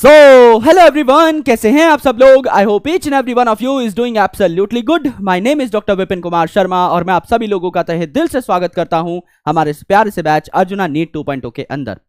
So hello everyone, कैसे हैं आप सब लोग। I hope each and every one of you is doing absolutely good. My name is doctor Vipin Kumar Sharma और मैं आप सभी लोगों का तहे दिल से स्वागत करता हूं हमारे इस प्यारे से बैच अर्जुना नीट 2.0 के अंदर।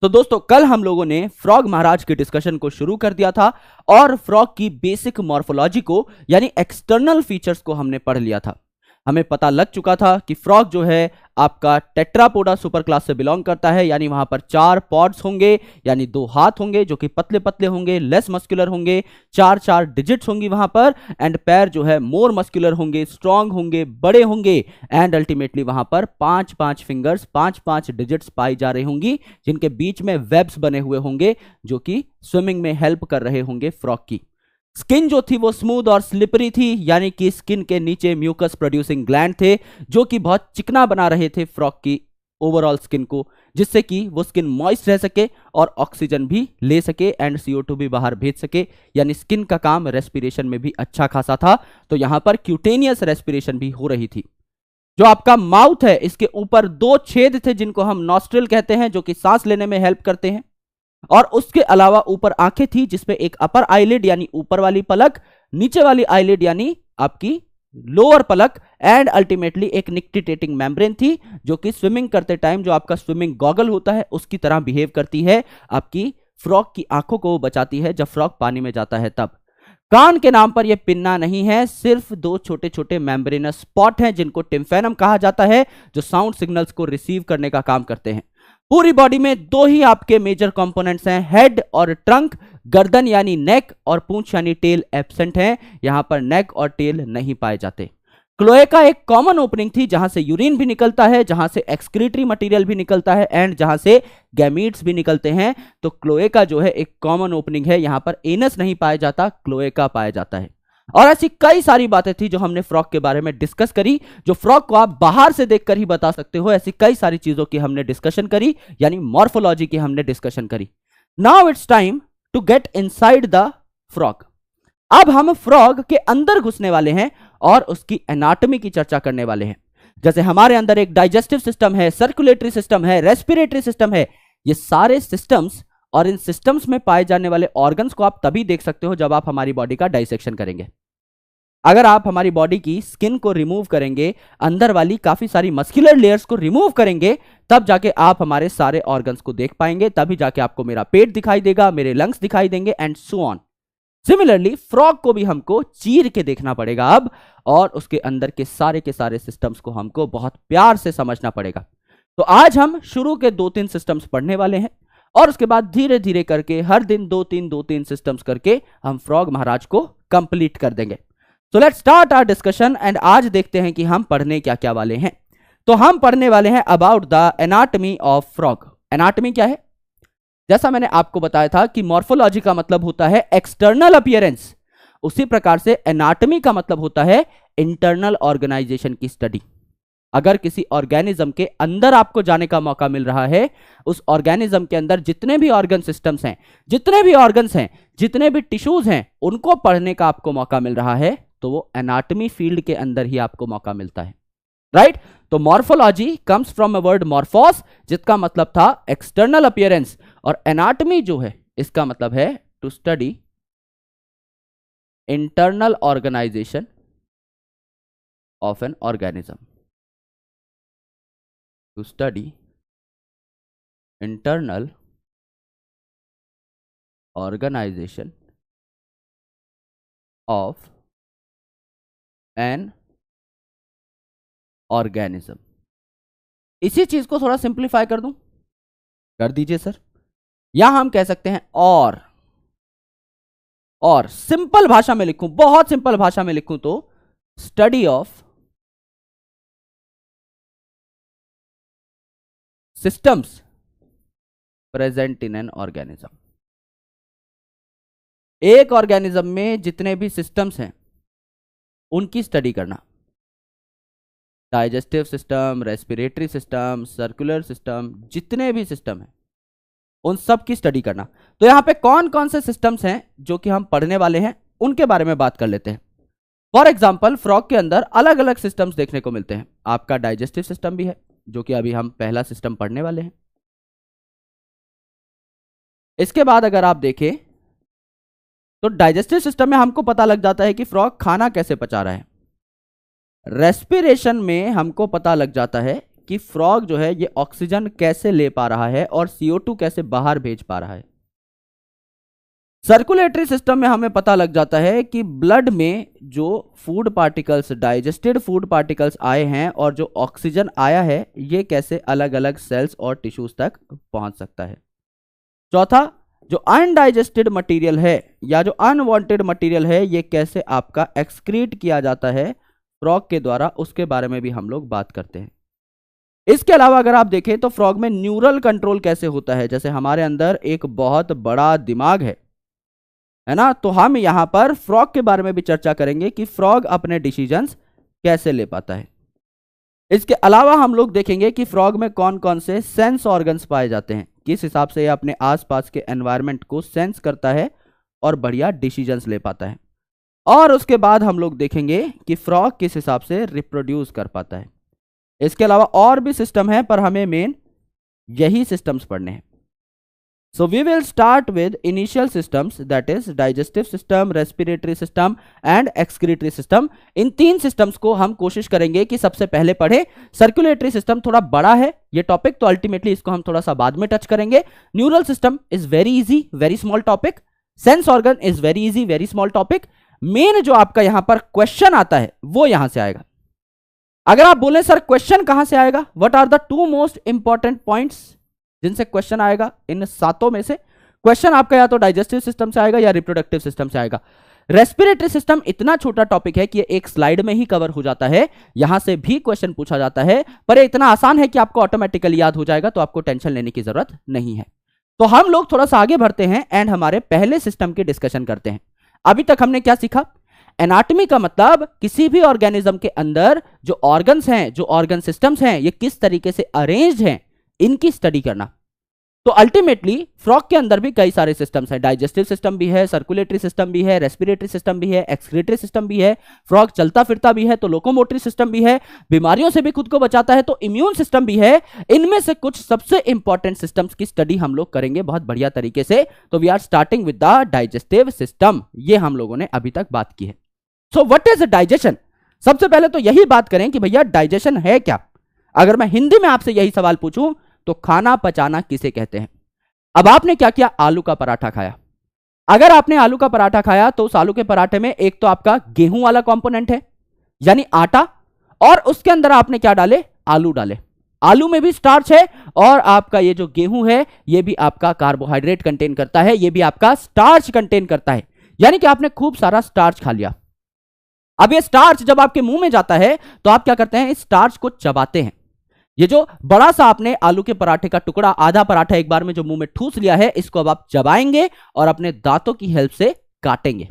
तो दोस्तों, कल हम लोगों ने फ्रॉग महाराज के डिस्कशन को शुरू कर दिया था और फ्रॉग की बेसिक मॉर्फोलॉजी को यानी एक्सटर्नल फीचर्स को हमने पढ़ लिया था। हमें पता लग चुका था कि फ्रॉग जो है आपका टेट्रापोडा सुपर क्लास से बिलोंग करता है, यानी वहां पर 4 पॉड्स होंगे, यानी 2 हाथ होंगे जो कि पतले पतले होंगे, लेस मस्कुलर होंगे, 4 डिजिट्स होंगी वहां पर, एंड पैर जो है मोर मस्कुलर होंगे, स्ट्रांग होंगे, बड़े होंगे, एंड अल्टीमेटली वहां पर 5 फिंगर्स 5 डिजिट्स पाई जा रही होंगी, जिनके बीच में वेब्स बने हुए होंगे जो कि स्विमिंग में हेल्प कर रहे होंगे फ्रॉग की। स्किन जो थी वो स्मूथ और स्लिपरी थी, यानी कि स्किन के नीचे म्यूकस प्रोड्यूसिंग ग्लैंड थे जो कि बहुत चिकना बना रहे थे फ्रॉग की ओवरऑल स्किन को, जिससे कि वो स्किन मॉइस्ट रह सके और ऑक्सीजन भी ले सके एंड CO2 भी बाहर भेज सके, यानी स्किन का काम रेस्पिरेशन में भी अच्छा खासा था। तो यहां पर क्यूटेनियस रेस्पिरेशन भी हो रही थी। जो आपका माउथ है, इसके ऊपर 2 छेद थे जिनको हम नॉस्ट्रिल कहते हैं, जो कि सांस लेने में हेल्प करते हैं, और उसके अलावा ऊपर आंखें थी जिसपे एक अपर आईलिड यानी ऊपर वाली पलक, नीचे वाली आईलिड यानी आपकी लोअर पलक, एंड अल्टीमेटली एक निक्टिटेटिंग मेम्ब्रेन थी जो कि स्विमिंग करते टाइम जो आपका स्विमिंग गॉगल होता है उसकी तरह बिहेव करती है, आपकी फ्रॉग की आंखों को बचाती है जब फ्रॉग पानी में जाता है तब। कान के नाम पर यह पिन्ना नहीं है, सिर्फ 2 छोटे छोटे मेम्ब्रेनस स्पॉट हैं जिनको टिम्फेनम कहा जाता है, जो साउंड सिग्नल्स को रिसीव करने का काम करते हैं। पूरी बॉडी में 2 ही आपके मेजर कंपोनेंट्स हैं, हेड और ट्रंक। गर्दन यानी नेक और पूंछ यानी टेल एब्सेंट है, यहां पर नेक और टेल नहीं पाए जाते। क्लोएका एक कॉमन ओपनिंग थी जहां से यूरिन भी निकलता है, जहां से एक्सक्रीटरी मटेरियल भी निकलता है एंड जहां से गैमीट्स भी निकलते हैं। तो क्लोएका जो है एक कॉमन ओपनिंग है, यहां पर एनस नहीं पाया जाता, क्लोएका पाया जाता है। और ऐसी कई सारी बातें थी जो हमने फ्रॉग के बारे में डिस्कस करी, जो फ्रॉग को आप बाहर से देखकर ही बता सकते हो। ऐसी कई सारी चीजों की हमने डिस्कशन करी, यानी मॉर्फोलॉजी की हमने डिस्कशन करी। Now it's time to get inside the frog. अब हम फ्रॉग के अंदर घुसने वाले हैं और उसकी एनाटॉमी की चर्चा करने वाले हैं। जैसे हमारे अंदर एक डाइजेस्टिव सिस्टम है, सर्कुलेटरी सिस्टम है, रेस्पिरेटरी सिस्टम है, ये सारे सिस्टम्स और इन सिस्टम्स में पाए जाने वाले ऑर्गन्स को आप तभी देख सकते हो जब आप हमारी बॉडी का डाइसेक्शन करेंगे। अगर आप हमारी बॉडी की स्किन को रिमूव करेंगे, अंदर वाली काफी सारी मस्कुलर लेयर्स को रिमूव करेंगे, तब जाके आप हमारे सारे ऑर्गन्स को देख पाएंगे, तभी जाके आपको मेरा पेट दिखाई देगा, मेरे लंग्स दिखाई देंगे and so on. Similarly frog को भी हमको चीर के देखना पड़ेगा अब, और उसके अंदर के सारे सिस्टम्स को हमको बहुत प्यार से समझना पड़ेगा। तो आज हम शुरू के 2-3 सिस्टम्स पढ़ने वाले हैं और उसके बाद धीरे धीरे करके हर दिन 2-3 सिस्टम्स करके हम फ्रॉग महाराज को कंप्लीट कर देंगे। So let's start our discussion and आज देखते हैं कि हम पढ़ने क्या क्या वाले हैं। तो हम पढ़ने वाले हैं about the anatomy of frog. Anatomy क्या है? जैसा मैंने आपको बताया था कि मॉर्फोलॉजी का मतलब होता है एक्सटर्नल अपीयरेंस, उसी प्रकार से एनाटॉमी का मतलब होता है इंटरनल ऑर्गेनाइजेशन की स्टडी। अगर किसी ऑर्गेनिज्म के अंदर आपको जाने का मौका मिल रहा है, उस ऑर्गेनिज्म के अंदर जितने भी ऑर्गन सिस्टम्स हैं, जितने भी ऑर्गन्स हैं, जितने भी टिश्यूज हैं, उनको पढ़ने का आपको मौका मिल रहा है, तो वो एनाटॉमी फील्ड के अंदर ही आपको मौका मिलता है, राइट? तो morphology comes from a word मॉर्फोस, जिसका मतलब था एक्सटर्नल अपीयरेंस, और एनाटॉमी जो है इसका मतलब है to study internal organization of an organism. To study internal organization of an organism। इसी चीज को थोड़ा सिंप्लीफाई कर दूं, कर दीजिए सर। या हम कह सकते हैं और सिंपल भाषा में लिखूं, बहुत सिंपल भाषा में लिखूं तो study of systems present in an organism. एक ऑर्गेनिज्म में जितने भी सिस्टम्स हैं उनकी स्टडी करना, digestive system, respiratory system, circular system, जितने भी सिस्टम हैं उन सब की स्टडी करना। तो यहां पे कौन कौन से सिस्टम्स हैं जो कि हम पढ़ने वाले हैं, उनके बारे में बात कर लेते हैं। फॉर एग्जाम्पल, फ्रॉग के अंदर अलग अलग सिस्टम्स देखने को मिलते हैं। आपका डाइजेस्टिव सिस्टम भी है, जो कि अभी हम पहला सिस्टम पढ़ने वाले हैं। इसके बाद अगर आप देखें तो डाइजेस्टिव सिस्टम में हमको पता लग जाता है कि फ्रॉग खाना कैसे पचा रहा है। रेस्पिरेशन में हमको पता लग जाता है कि फ्रॉग जो है ये ऑक्सीजन कैसे ले पा रहा है और CO2 कैसे बाहर भेज पा रहा है। सर्कुलेटरी सिस्टम में हमें पता लग जाता है कि ब्लड में जो food particles, digested food particles आए हैं और जो ऑक्सीजन आया है ये कैसे अलग अलग सेल्स और टिश्यूज तक पहुंच सकता है। चौथा, जो अनडाइजेस्टेड मटेरियल है या जो अनवांटेड मटेरियल है ये कैसे आपका एक्सक्रीट किया जाता है फ्रॉग के द्वारा, उसके बारे में भी हम लोग बात करते हैं। इसके अलावा अगर आप देखें तो फ्रॉग में न्यूरल कंट्रोल कैसे होता है। जैसे हमारे अंदर एक बहुत बड़ा दिमाग है ना, तो हम यहां पर फ्रॉग के बारे में भी चर्चा करेंगे कि फ्रॉग अपने डिसीजंस कैसे ले पाता है। इसके अलावा हम लोग देखेंगे कि फ्रॉग में कौन कौन से सेंस ऑर्गन्स पाए जाते हैं, किस हिसाब से ये अपने आसपास के एनवायरनमेंट को सेंस करता है और बढ़िया डिसीजंस ले पाता है। और उसके बाद हम लोग देखेंगे कि फ्रॉग किस हिसाब से रिप्रोड्यूस कर पाता है। इसके अलावा और भी सिस्टम है पर हमें मेन यही सिस्टम्स पढ़ने हैं। So we will start with initial systems, that is digestive system, respiratory system and excretory system। इन तीन सिस्टम्स को हम कोशिश करेंगे कि सबसे पहले पढ़े। सर्कुलेटरी सिस्टम थोड़ा बड़ा है ये टॉपिक, तो अल्टीमेटली इसको हम थोड़ा सा बाद में टच करेंगे। Neural system is very easy, very small topic. Sense organ is very easy, very small topic. Main जो आपका यहां पर क्वेश्चन आता है वो यहां से आएगा। अगर आप बोले सर क्वेश्चन कहां से आएगा, what are the 2 most important points जिनसे क्वेश्चन आएगा, इन 7 में से क्वेश्चन आपका या तो डाइजेस्टिव सिस्टम से आएगा या रिप्रोडक्टिव सिस्टम से आएगा। रेस्पिरेटरी सिस्टम इतना छोटा टॉपिक है कि ये एक स्लाइड में ही कवर हो जाता है, यहां से भी क्वेश्चन पूछा जाता है, पर ये इतना आसान है कि आपको ऑटोमेटिकली याद हो जाएगा, तो आपको टेंशन लेने की जरूरत नहीं है। तो हम लोग थोड़ा सा आगे बढ़ते हैं एंड हमारे पहले सिस्टम की डिस्कशन करते हैं। अभी तक हमने क्या सीखा, एनाटॉमी का मतलब किसी भी ऑर्गेनिज्म के अंदर जो ऑर्गन्स हैं, जो ऑर्गन सिस्टम्स हैं, ये किस तरीके से अरेंज्ड हैं, इनकी स्टडी करना। तो अल्टीमेटली फ्रॉग के अंदर भी कई सारे सिस्टम्स हैं, डाइजेस्टिव सिस्टम भी है, सर्कुलेटरी सिस्टम भी है, रेस्पिरेटरी सिस्टम भी है, एक्सक्रीटरी सिस्टम भी है। फ्रॉग चलता फिरता भी है तो लोकोमोटरी सिस्टम भी है, बीमारियों से भी खुद को बचाता है तो इम्यून सिस्टम भी है। इनमें से कुछ सबसे इंपॉर्टेंट सिस्टम्स की स्टडी हम लोग करेंगे बहुत बढ़िया तरीके से। तो we are starting with the digestive system, ये हम लोगों ने अभी तक बात की है। So what is digestion? सबसे पहले तो यही बात करें कि भैया डाइजेशन है क्या। अगर मैं हिंदी में आपसे यही सवाल पूछूं तो खाना पचाना किसे कहते हैं। अब आपने क्या किया, आलू का पराठा खाया। अगर आपने आलू का पराठा खाया तो उस आलू के पराठे में एक तो आपका गेहूं वाला कंपोनेंट है यानी आटा, और उसके अंदर आपने क्या डाले, आलू डाले। आलू में भी स्टार्च है और आपका ये जो गेहूं है ये भी आपका कार्बोहाइड्रेट कंटेन करता है, ये भी आपका स्टार्च कंटेन करता है, यानी कि आपने खूब सारा स्टार्च खा लिया। अब ये स्टार्च जब आपके मुंह में जाता है तो आप क्या करते हैं, इस स्टार्च को चबाते हैं। ये जो बड़ा सा आपने आलू के पराठे का टुकड़ा, आधा पराठा एक बार में जो मुंह में ठूस लिया है, इसको अब आप चबाएंगे और अपने दांतों की हेल्प से काटेंगे।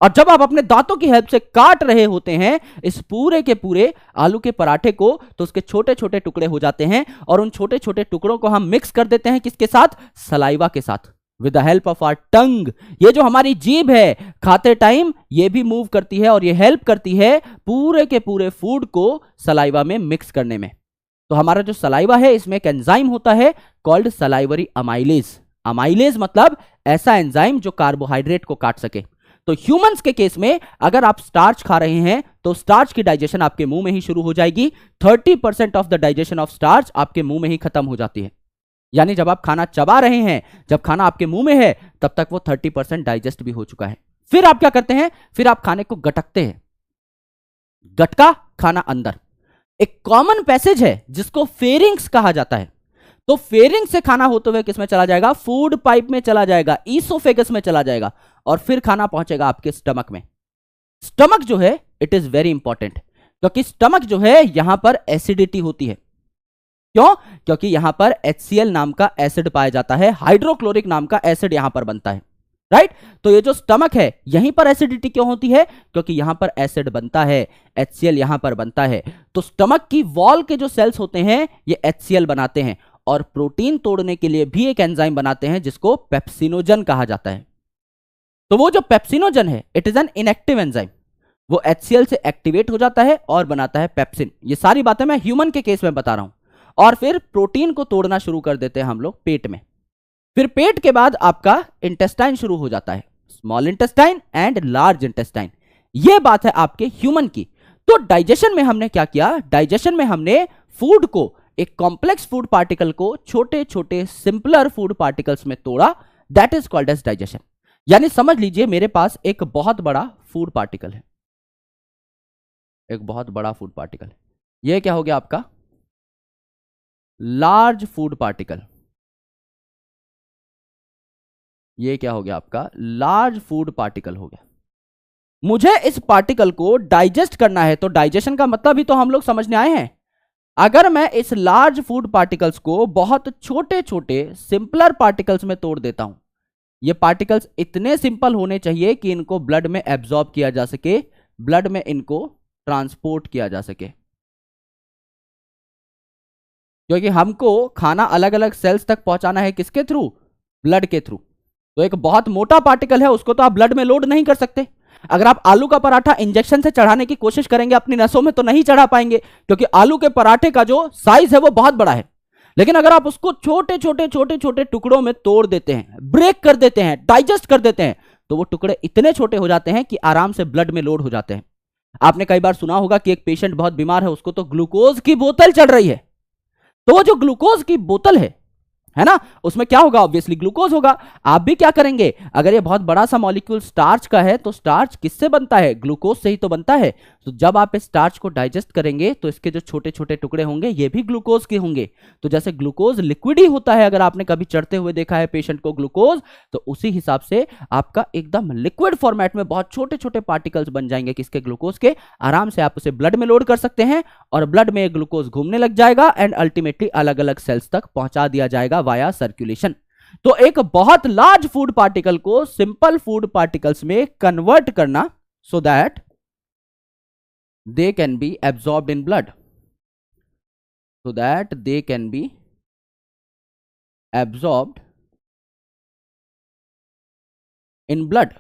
और जब आप अपने दांतों की हेल्प से काट रहे होते हैं इस पूरे के पूरे आलू के पराठे को, तो उसके छोटे छोटे टुकड़े हो जाते हैं और उन छोटे छोटे टुकड़ों को हम मिक्स कर देते हैं किसके साथ, सलाइवा के साथ, with the help of our tongue. ये जो हमारी जीभ है खाते टाइम ये भी मूव करती है और ये हेल्प करती है पूरे के पूरे फूड को सलाइवा में मिक्स करने में। तो हमारा जो सलाइवा है इसमें एक एंजाइम होता है कॉल्ड सलाइवरी अमाइलेज। अमाइलेज मतलब ऐसा एंजाइम जो कार्बोहाइड्रेट को काट सके। तो ह्यूमंस के केस में अगर आप स्टार्च खा रहे हैं तो स्टार्च की डाइजेशन आपके मुंह में ही शुरू हो जाएगी। 30% of the digestion of starch आपके मुंह में ही खत्म हो जाती है, यानी जब आप खाना चबा रहे हैं, जब खाना आपके मुंह में है तब तक वो 30% डाइजेस्ट भी हो चुका है। फिर आप क्या करते हैं, फिर आप खाने को गटकते हैं, गटका खाना अंदर। एक कॉमन पैसेज है जिसको फेरिंग्स कहा जाता है। तो फेरिंग से खाना होते हुए किसमें चला जाएगा, फूड पाइप में चला जाएगा, ईसोफेगस में चला जाएगा और फिर खाना पहुंचेगा आपके स्टमक में। स्टमक जो है इट इज वेरी इंपॉर्टेंट, क्योंकि स्टमक जो है यहां पर एसिडिटी होती है। क्यों? क्योंकि यहां पर HCl नाम का एसिड पाया जाता है, हाइड्रोक्लोरिक नाम का एसिड यहां पर बनता है, राइट। तो ये जो स्टमक है यहीं पर एसिडिटी क्यों होती है, क्योंकि यहां पर एसिड बनता है, HCl यहां पर बनता है। तो स्टमक की वॉल के जो सेल्स होते हैं ये HCl बनाते हैं और प्रोटीन तोड़ने के लिए भी एक एंजाइम बनाते हैं जिसको पेप्सिनोजन कहा जाता है। तो वो जो पेप्सिनोजन है it is an inactive enzyme, वो HCl से एक्टिवेट हो जाता है और बनाता है पेप्सिन। ये सारी बातें मैं ह्यूमन के केस में बता रहा हूं। और फिर प्रोटीन को तोड़ना शुरू कर देते हैं हम लोग पेट में। फिर पेट के बाद आपका इंटेस्टाइन शुरू हो जाता है। Small intestine and large intestine. ये बात है आपके ह्यूमन की। तो डाइजेशन में हमने क्या किया, डाइजेशन में हमने फूड को, एक कॉम्प्लेक्स फूड पार्टिकल को छोटे छोटे सिंपलर फूड पार्टिकल्स में तोड़ा, that is called as digestion. यानी समझ लीजिए मेरे पास एक बहुत बड़ा फूड पार्टिकल है, एक बहुत बड़ा फूड पार्टिकल, यह क्या हो गया आपका लार्ज फूड पार्टिकल, ये क्या हो गया आपका लार्ज फूड पार्टिकल हो गया। मुझे इस पार्टिकल को डाइजेस्ट करना है, तो डाइजेशन का मतलब ही तो हम लोग समझने आए हैं। अगर मैं इस लार्ज फूड पार्टिकल्स को बहुत छोटे छोटे सिंपलर पार्टिकल्स में तोड़ देता हूं, ये पार्टिकल्स इतने सिंपल होने चाहिए कि इनको ब्लड में एब्जॉर्ब किया जा सके, ब्लड में इनको ट्रांसपोर्ट किया जा सके, क्योंकि हमको खाना अलग अलग सेल्स तक पहुंचाना है, किसके थ्रू, ब्लड के थ्रू। तो एक बहुत मोटा पार्टिकल है, उसको तो आप ब्लड में लोड नहीं कर सकते। अगर आप आलू का पराठा इंजेक्शन से चढ़ाने की कोशिश करेंगे अपनी नसों में, तो नहीं चढ़ा पाएंगे, क्योंकि आलू के पराठे का जो साइज है वो बहुत बड़ा है। लेकिन अगर आप उसको छोटे छोटे छोटे छोटे टुकड़ों में तोड़ देते हैं, ब्रेक कर देते हैं, डाइजेस्ट कर देते हैं, तो वो टुकड़े इतने छोटे हो जाते हैं कि आराम से ब्लड में लोड हो जाते हैं। आपने कई बार सुना होगा कि एक पेशेंट बहुत बीमार है, उसको तो ग्लूकोज की बोतल चढ़ रही है, तो वो जो ग्लूकोज की बोतल है ना, उसमें क्या होगा, ऑब्वियसली ग्लूकोज होगा। आप भी क्या करेंगे, अगर ये बहुत बड़ा सा मॉलिक्यूल स्टार्च का है, तो स्टार्च किससे बनता है, ग्लूकोज से ही तो बनता है। तो जब आप इस स्टार्च को डाइजेस्ट करेंगे तो इसके जो छोटे छोटे टुकड़े होंगे ये भी ग्लूकोज के होंगे। तो जैसे ग्लूकोज लिक्विड ही होता है, अगर आपने कभी चढ़ते हुए देखा है पेशेंट को ग्लूकोज, तो उसी हिसाब से आपका एकदम लिक्विड फॉर्मेट में बहुत छोटे छोटे पार्टिकल्स बन जाएंगे किसके, ग्लूकोज के। आराम से आप उसे ब्लड में लोड कर सकते हैं और ब्लड में ग्लूकोज घूमने लग जाएगा एंड अल्टीमेटली अलग अलग सेल्स तक पहुंचा दिया जाएगा वाया सर्कुलेशन। तो एक बहुत लार्ज फूड पार्टिकल को सिंपल फूड पार्टिकल्स में कन्वर्ट करना, so that they can be absorbed in blood, so that they can be absorbed in blood।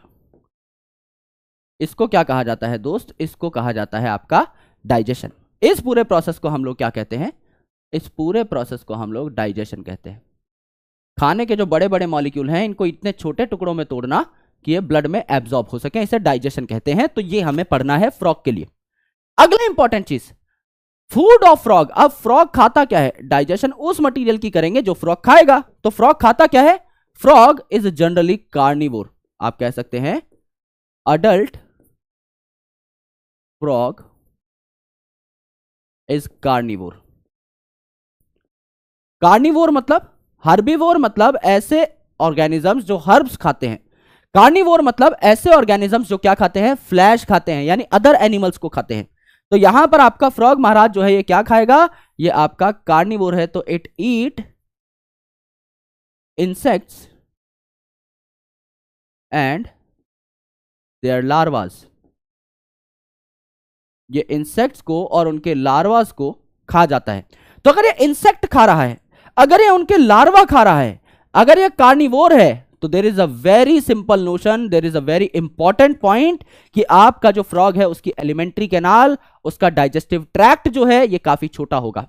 इसको क्या कहा जाता है दोस्त, इसको कहा जाता है आपका डाइजेशन। इस पूरे प्रोसेस को हम लोग क्या कहते हैं, इस पूरे प्रोसेस को हम लोग डाइजेशन कहते हैं। खाने के जो बड़े बड़े मॉलिक्यूल हैं, इनको इतने छोटे टुकड़ों में तोड़ना कि ये ब्लड में एब्जॉर्ब हो सके, इसे डाइजेशन कहते हैं। तो ये हमें पढ़ना है फ्रॉग के लिए। अगला इंपॉर्टेंट चीज, फूड ऑफ फ्रॉग। अब फ्रॉग खाता क्या है, डाइजेशन उस मटेरियल की करेंगे जो फ्रॉग खाएगा। तो फ्रॉग खाता क्या है, फ्रॉग इज जनरली कार्निवोर। आप कह सकते हैं adult frog is carnivore. Carnivore मतलब, हर्बीवोर मतलब ऐसे ऑर्गेनिजम्स जो हर्ब्स खाते हैं, कार्निवोर मतलब ऐसे ऑर्गेनिजम्स जो क्या खाते हैं, फ्लैश खाते हैं, यानी अदर एनिमल्स को खाते हैं। तो यहां पर आपका फ्रॉग महाराज जो है ये क्या खाएगा, ये आपका कार्निवोर है, तो it eat insects and their larvas. ये इंसेक्ट्स को और उनके लार्वास को खा जाता है। तो अगर ये इंसेक्ट खा रहा है, अगर ये उनके लार्वा खा रहा है, अगर ये कार्निवोर है, तो there is a very simple notion, there is a very important point कि आपका जो फ्रॉग है उसकी एलिमेंट्री कैनाल, उसका डाइजेस्टिव ट्रैक्ट जो है ये काफी छोटा होगा।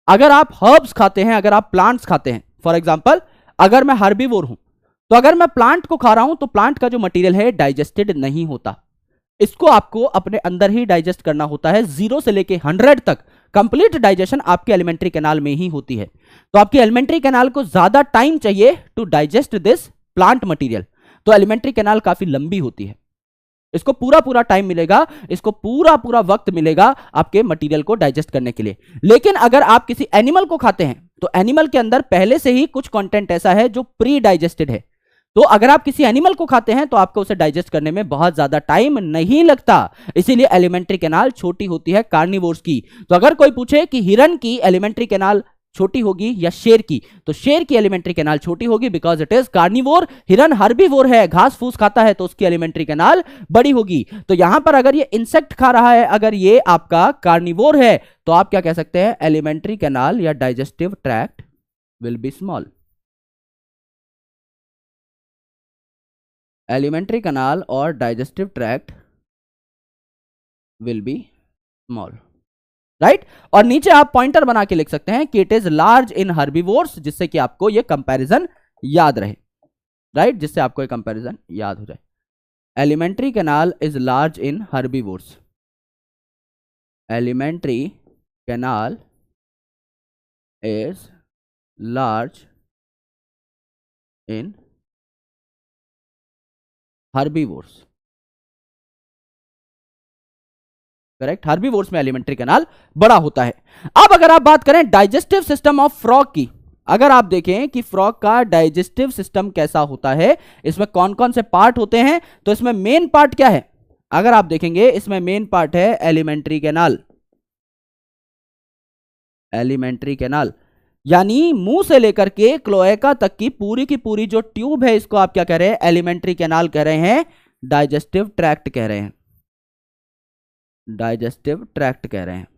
अगर आप हर्ब्स खाते हैं, अगर आप प्लांट्स खाते हैं, फॉर एग्जांपल अगर मैं हर्बीवोर हूं, तो अगर मैं प्लांट को खा रहा हूं तो प्लांट का जो मटेरियल है डाइजेस्टेड नहीं होता, इसको आपको अपने अंदर ही डाइजेस्ट करना होता है। 0 से लेके 100 तक कंप्लीट डाइजेशन आपके एलिमेंट्री कैनाल में ही होती है। तो आपकी एलिमेंट्री कैनाल को ज्यादा टाइम चाहिए to digest this plant material, तो एलिमेंट्री कैनाल काफी लंबी होती है, इसको पूरा पूरा टाइम मिलेगा, इसको पूरा पूरा वक्त मिलेगा आपके मटेरियल को डाइजेस्ट करने के लिए। लेकिन अगर आप किसी एनिमल को खाते हैं, तो एनिमल के अंदर पहले से ही कुछ कंटेंट ऐसा है जो प्री डाइजेस्टेड है। तो अगर आप किसी एनिमल को खाते हैं तो आपको उसे डाइजेस्ट करने में बहुत ज्यादा टाइम नहीं लगता, इसीलिए एलिमेंट्री कैनाल छोटी होती है कार्निवोर्स की। तो अगर कोई पूछे कि हिरन की एलिमेंट्री कैनाल छोटी होगी या शेर की, तो शेर की एलिमेंट्री कैनाल छोटी होगी बिकॉज इट इज कार्निवोर। हिरन हर्बीवोर है, घास फूस खाता है, तो उसकी एलिमेंट्री कैनाल बड़ी होगी। तो यहां पर अगर ये इंसेक्ट खा रहा है, अगर ये आपका कार्निवोर है, तो आप क्या कह सकते हैं, एलिमेंट्री कैनाल या digestive tract will be small. Alimentary canal और digestive tract will be small, right. और नीचे आप पॉइंटर बना के लिख सकते हैं कि it is large in herbivores, जिससे कि आपको ये कंपैरिजन याद रहे। राइट, जिससे आपको एक कंपैरिजन याद हो जाए। Alimentary canal is large in herbivores. Alimentary canal is large in herbivores. Correct, herbivores में एलिमेंट्री कैनाल बड़ा होता है। अब अगर आप बात करें डाइजेस्टिव सिस्टम ऑफ फ्रॉग की, अगर आप देखें कि फ्रॉग का डाइजेस्टिव सिस्टम कैसा होता है, इसमें कौन कौन से पार्ट होते हैं, तो इसमें मेन पार्ट क्या है, अगर आप देखेंगे इसमें मेन पार्ट है एलिमेंट्री कैनाल। एलिमेंट्री कैनाल यानी मुंह से लेकर के क्लोएका तक की पूरी जो ट्यूब है, इसको आप क्या कह रहे हैं, एलिमेंट्री कैनाल कह रहे हैं, डाइजेस्टिव ट्रैक्ट कह रहे हैं, डाइजेस्टिव ट्रैक्ट कह रहे हैं।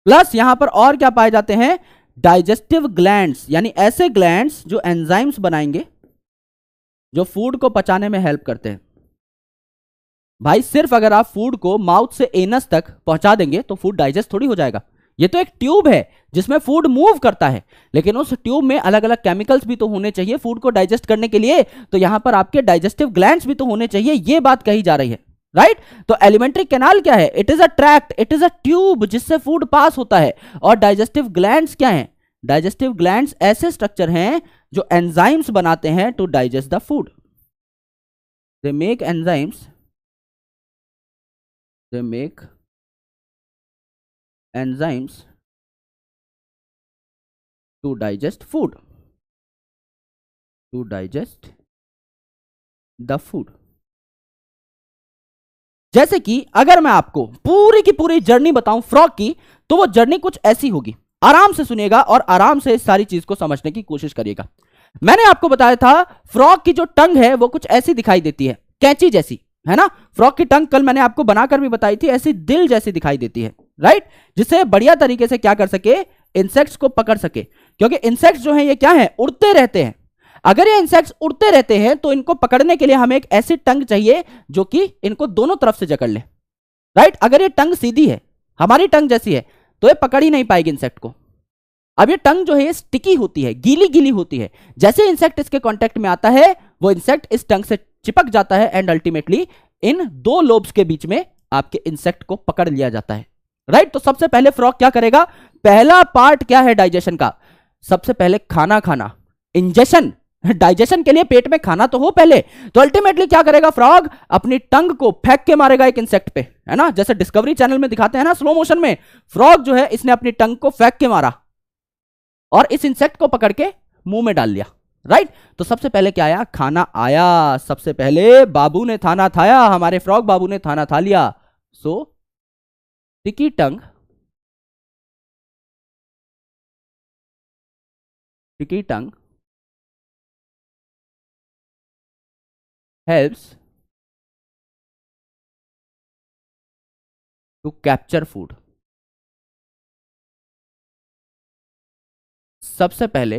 प्लस यहां पर और क्या पाए जाते हैं, डाइजेस्टिव ग्लैंड्स, यानी ऐसे ग्लैंड्स जो एंजाइम्स बनाएंगे, जो फूड को पचाने में हेल्प करते हैं। भाई सिर्फ अगर आप फूड को माउथ से एनस तक पहुंचा देंगे तो फूड डाइजेस्ट थोड़ी हो जाएगा। ये तो एक ट्यूब है जिसमें फूड मूव करता है, लेकिन उस ट्यूब में अलग अलग केमिकल्स भी तो होने चाहिए फूड को डाइजेस्ट करने के लिए, तो यहां पर आपके डाइजेस्टिव ग्लैंड्स भी तो होने चाहिए, ये बात कही जा रही है, राइट। तो एलिमेंट्री कैनाल क्या है, it is a tract, it is a tube जिससे फूड पास होता है। और डाइजेस्टिव ग्लैंड्स क्या है, डाइजेस्टिव ग्लैंड्स ऐसे स्ट्रक्चर हैं जो एंजाइम्स बनाते हैं to digest the food. They make enzymes, they make enzymes to digest food, to digest the food। जैसे कि अगर मैं आपको पूरी की पूरी जर्नी बताऊं फ्रॉग की, तो वो जर्नी कुछ ऐसी होगी, आराम से सुनिएगा और आराम से इस सारी चीज को समझने की कोशिश करिएगा। मैंने आपको बताया था फ्रॉग की जो टंग है वो कुछ ऐसी दिखाई देती है, कैंची जैसी, है ना। फ्रॉग की टंग कल मैंने आपको बनाकर भी बताई थी, ऐसी दिल जैसी दिखाई देती है, राइट, जिससे बढ़िया तरीके से क्या कर सके, इंसेक्ट्स को पकड़ सके। क्योंकि इंसेक्ट्स जो है ये क्या है, उड़ते रहते हैं। अगर ये इंसेक्ट्स उड़ते रहते हैं तो इनको पकड़ने के लिए हमें एक ऐसी टंग चाहिए जो कि इनको दोनों तरफ से जकड़ ले, राइट। अगर ये टंग सीधी है, हमारी टंग जैसी है, तो ये पकड़ ही नहीं पाएगी इंसेक्ट को। अब ये टंग जो है ये स्टिकी होती है, गीली गीली होती है, जैसे इंसेक्ट इसके कांटेक्ट में आता है वो इंसेक्ट इस टंग से चिपक जाता है एंड अल्टीमेटली इन दो लोब्स के बीच में आपके इंसेक्ट को पकड़ लिया जाता है, राइट। तो सबसे पहले फ्रॉग क्या करेगा, पहला पार्ट क्या है डाइजेशन का, सबसे पहले खाना खाना, इंजेशन, डाइजेशन के लिए पेट में खाना तो हो पहले। तो अल्टीमेटली क्या करेगा फ्रॉग, अपनी टंग को फेंक के मारेगा एक इंसेक्ट पे, है ना, जैसे डिस्कवरी चैनल में दिखाते हैं ना स्लो मोशन में, फ्रॉग जो है इसने अपनी टंग को फेंक के मारा और इस इंसेक्ट को पकड़ के मुंह में डाल लिया, राइट। तो सबसे पहले क्या आया, खाना आया, सबसे पहले बाबू ने खाना खाया, हमारे फ्रॉग बाबू ने खाना खा लिया। सो टिकी टंग, टिकी टंग helps to capture food। सबसे पहले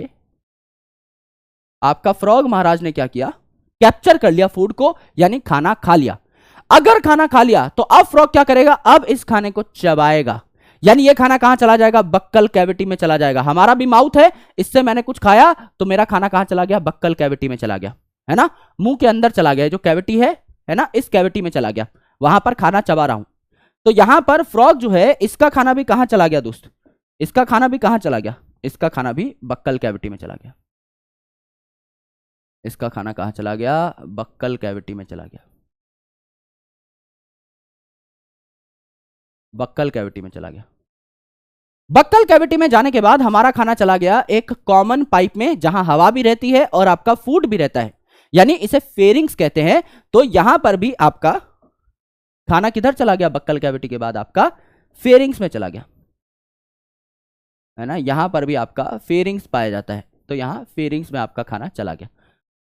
आपका फ्रॉग महाराज ने क्या किया, कैप्चर कर लिया फूड को, यानी खाना खा लिया। अगर खाना खा लिया तो अब फ्रॉग क्या करेगा, अब इस खाने को चबाएगा, यानी ये खाना कहां चला जाएगा, बक्कल कैविटी में चला जाएगा। हमारा भी माउथ है, इससे मैंने कुछ खाया तो मेरा खाना कहां चला गया, बक्कल कैविटी में चला गया, है ना, मुंह के अंदर चला गया, जो कैविटी है ना, इस कैविटी में चला गया, वहां पर खाना चबा रहा हूं। तो यहां पर फ्रॉग जो है इसका खाना भी कहां चला गया दोस्त, इसका खाना भी कहां चला गया, इसका खाना भी बक्कल कैविटी में चला गया। इसका खाना कहां चला गया, बक्कल कैविटी में चला गया, बक्कल कैविटी में चला गया। बक्कल कैविटी में जाने के बाद हमारा खाना चला गया एक कॉमन पाइप में, जहां हवा भी रहती है और आपका फूड भी रहता है, यानी इसे फेरिंग्स कहते हैं। तो यहां पर भी आपका खाना किधर चला गया, बक्कल कैविटी के बाद आपका फेरिंग्स में चला गया, है ना, यहां पर भी आपका फेरिंग्स पाया जाता है, तो यहां फेरिंग्स में आपका खाना चला गया।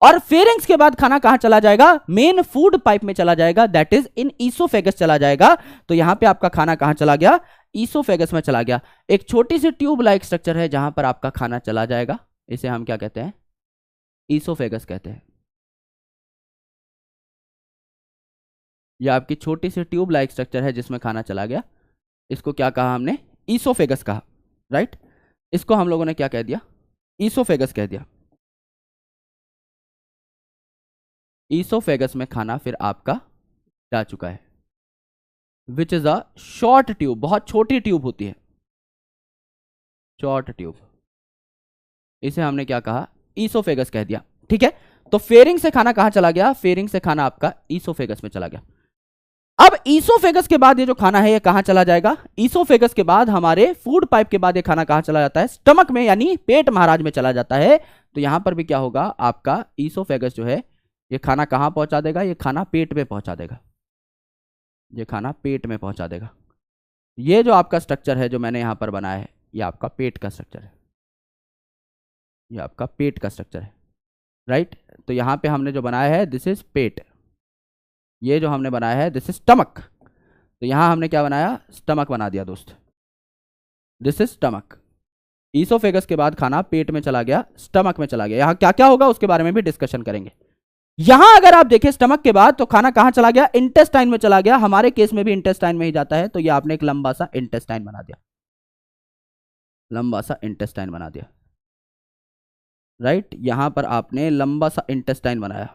और फेरिंग्स के बाद खाना कहां चला जाएगा, मेन फूड पाइप में चला जाएगा, दैट इज इन ईसोफेगस चला जाएगा। तो यहां पे आपका खाना कहां चला गया, ईसोफेगस में चला गया। एक छोटी सी ट्यूब लाइक स्ट्रक्चर है जहां पर आपका खाना चला जाएगा, इसे हम क्या कहते हैं, ईसोफेगस कहते हैं। यह आपकी छोटी सी ट्यूब लाइक स्ट्रक्चर है जिसमें खाना चला गया, इसको क्या कहा हमने, ईसोफेगस कहा, राइट। इसको हम लोगों ने क्या कह दिया, ईसोफेगस कह दिया। ईसोफेगस में खाना फिर आपका जा चुका है, which is a short tube, बहुत छोटी ट्यूब होती है, शॉर्ट ट्यूब, इसे हमने क्या कहा, ईसोफेगस कह दिया। ठीक है, तो फेरिंग से खाना कहां चला गया, फेरिंग से खाना आपका ईसोफेगस में चला गया। अब ईसोफेगस के बाद ये जो खाना है ये कहां चला जाएगा, ईसोफेगस के बाद हमारे फूड पाइप के बाद ये खाना कहां चला जाता है, स्टमक में, यानी पेट महाराज में चला जाता है। तो यहां पर भी क्या होगा, आपका ईसोफेगस जो है ये खाना कहां पहुंचा देगा, ये खाना पेट में पहुंचा देगा, ये खाना पेट में पहुंचा देगा। ये जो आपका स्ट्रक्चर है जो मैंने यहां पर बनाया है, ये आपका पेट का स्ट्रक्चर है, ये आपका पेट का स्ट्रक्चर है, राइट। तो यहां पे हमने जो बनाया है दिस इज पेट, ये जो हमने बनाया है दिस इज स्टमक। तो यहां हमने क्या बनाया, स्टमक बना दिया दोस्त, दिस इज स्टमक। ईसोफेगस के बाद खाना पेट में चला गया, स्टमक में चला गया। यहां क्या क्या होगा उसके बारे में भी डिस्कशन करेंगे। यहां अगर आप देखें स्टमक के बाद तो खाना कहां चला गया, इंटेस्टाइन में चला गया, हमारे केस में भी इंटेस्टाइन में ही जाता है। तो ये आपने एक लंबा सा इंटेस्टाइन बना दिया, लंबा सा इंटेस्टाइन बना दिया, राइट। यहां पर आपने लंबा सा इंटेस्टाइन बनाया,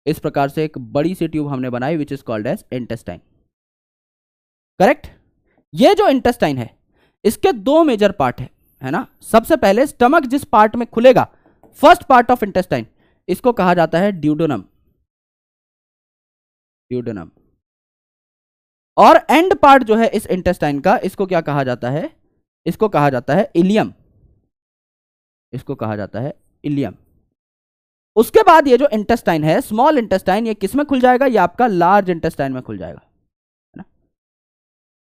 इस प्रकार से एक बड़ी सी ट्यूब हमने बनाई which is called as intestine, correct. ये जो इंटेस्टाइन है इसके दो मेजर पार्ट है ना। सबसे पहले स्टमक जिस पार्ट में खुलेगा, फर्स्ट पार्ट ऑफ इंटेस्टाइन, इसको कहा जाता है ड्यूडेनम, ड्यूडेनम। और एंड पार्ट जो है इस इंटेस्टाइन का, इसको क्या कहा जाता है, इसको कहा जाता है इलियम, इसको कहा जाता है इलियम। उसके बाद ये जो इंटेस्टाइन है, स्मॉल इंटेस्टाइन, ये किस में खुल जाएगा, ये आपका लार्ज इंटेस्टाइन में खुल जाएगा, है ना।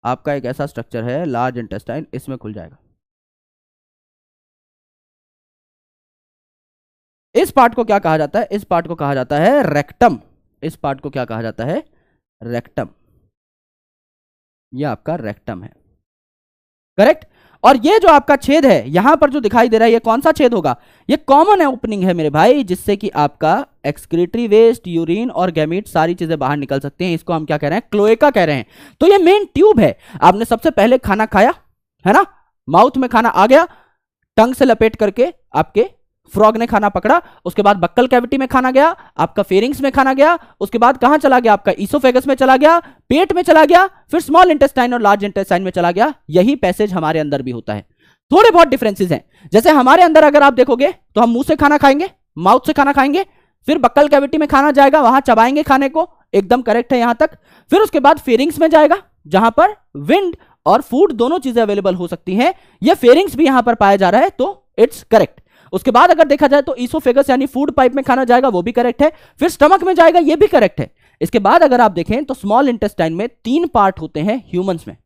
आपका एक ऐसा स्ट्रक्चर है लार्ज इंटेस्टाइन, इसमें खुल जाएगा। इस पार्ट को क्या कहा जाता है, इस पार्ट को कहा जाता है रेक्टम, इस पार्ट को क्या कहा जाता है, रेक्टम। यह आपका रेक्टम है, करेक्ट। और ये जो आपका छेद है यहां पर जो दिखाई दे रहा है, ये कौन सा छेद होगा, ये कॉमन है ओपनिंग है मेरे भाई, जिससे कि आपका एक्सक्रीटरी वेस्ट, यूरिन और गैमीट सारी चीजें बाहर निकल सकती हैं। इसको हम क्या कह रहे हैं, क्लोएका कह रहे हैं। तो ये मेन ट्यूब है। आपने सबसे पहले खाना खाया है ना, माउथ में खाना आ गया, टंग से लपेट करके आपके फ्रॉग ने खाना पकड़ा, उसके बाद बक्कल कैविटी में खाना गया, आपका फेरिंग्स में खाना गया, उसके बाद कहां चला गया, आपका ईसोफेगस में चला गया, पेट में चला गया, फिर स्मॉल इंटेस्टाइन और लार्ज इंटेस्टाइन में चला गया। यही पैसेज हमारे अंदर भी होता है। थोड़े बहुत डिफरेंसेस हैं। जैसे हमारे अंदर अगर आप देखोगे तो हम मुंह से खाना खाएंगे, माउथ से खाना खाएंगे, फिर बक्कल कैविटी में खाना जाएगा, वहां चबाएंगे खाने को, एकदम करेक्ट है यहां तक। फिर उसके बाद फेरिंग्स में जाएगा, जहां पर विंड और फूड दोनों चीजें अवेलेबल हो सकती हैं। यह फेरिंग्स भी यहां पर पाया जा रहा है, तो इट्स करेक्ट। उसके बाद अगर देखा जाए तो ईसोफेगस यानी फूड पाइप में खाना जाएगा, वो भी करेक्ट है। फिर स्टमक में जाएगा, ये भी करेक्ट है। इसके बाद अगर आप देखें तो स्मॉल इंटेस्टाइन में 3 पार्ट होते हैं ह्यूमंस में,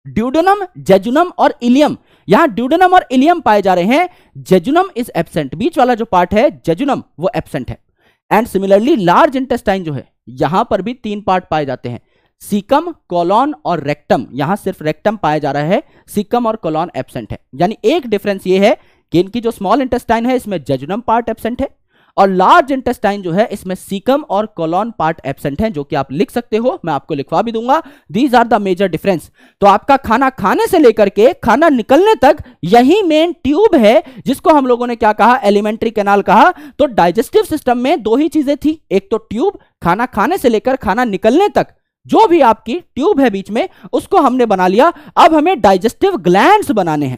ड्यूडेनम, जेजुनम और इलियम। यहां ड्यूडेनम और इलियम पाए जा रहे हैं, जेजुनम इज एब्सेंट, बीच वाला जो पार्ट है जेजुनम वो एब्सेंट है। एंड सिमिलरली लार्ज इंटेस्टाइन जो है यहां पर भी 3 पार्ट पाए जाते हैं, सीकम, कोलॉन और रेक्टम। यहां सिर्फ रेक्टम पाया जा रहा है, सीकम और कोलॉन एब्सेंट है। यानी एक डिफरेंस ये है कि इनकी जो स्मॉल इंटेस्टाइन है इसमें जेजुनम पार्ट एब्सेंट है, और लार्ज इंटेस्टाइन जो है इसमें सीकम और कोलॉन पार्ट एब्सेंट है, जो कि आप लिख सकते हो, मैं आपको लिखवा भी दूंगा। These are the major difference. तो आपका खाना खाने से लेकर के खाना निकलने तक यही मेन ट्यूब है, जिसको हम लोगों ने क्या कहा, एलिमेंट्री कैनाल कहा। तो डाइजेस्टिव सिस्टम में 2 ही चीजें थी, एक तो ट्यूब, खाना खाने से लेकर खाना निकलने तक जो भी आपकी ट्यूब है बीच में, उसको हमने बना लिया। अब हमें डाइजेस्टिव ग्लैंड्स बनाने हैं,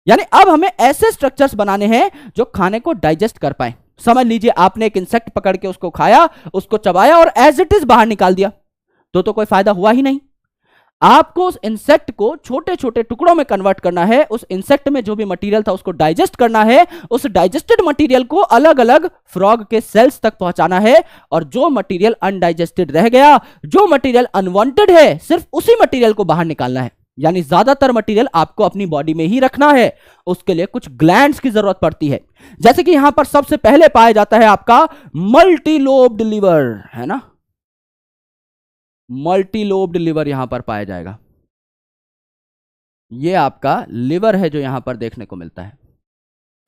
यानी अब हमें ऐसे स्ट्रक्चर्स बनाने हैं जो खाने को डाइजेस्ट कर पाए। समझ लीजिए आपने एक इंसेक्ट पकड़ के उसको खाया, उसको चबाया और एज इट इज बाहर निकाल दिया, तो कोई फायदा हुआ ही नहीं। आपको उस इंसेक्ट को छोटे छोटे टुकड़ों में कन्वर्ट करना है, उस इंसेक्ट में जो भी मटेरियल था उसको डाइजेस्ट करना है, उस डाइजेस्टेड मटेरियल को अलग अलग फ्रॉग के सेल्स तक पहुंचाना है, और जो मटेरियल अनडाइजेस्टेड रह गया, जो मटेरियल अनवांटेड है, सिर्फ उसी मटेरियल को बाहर निकालना है। यानी ज्यादातर मटेरियल आपको अपनी बॉडी में ही रखना है, उसके लिए कुछ ग्लैंड्स की जरूरत पड़ती है। जैसे कि यहां पर सबसे पहले पाया जाता है आपका मल्टीलोब्ड लिवर, है ना, मल्टीलोब्ड लिवर यहां पर पाया जाएगा। ये आपका लिवर है जो यहां पर देखने को मिलता है,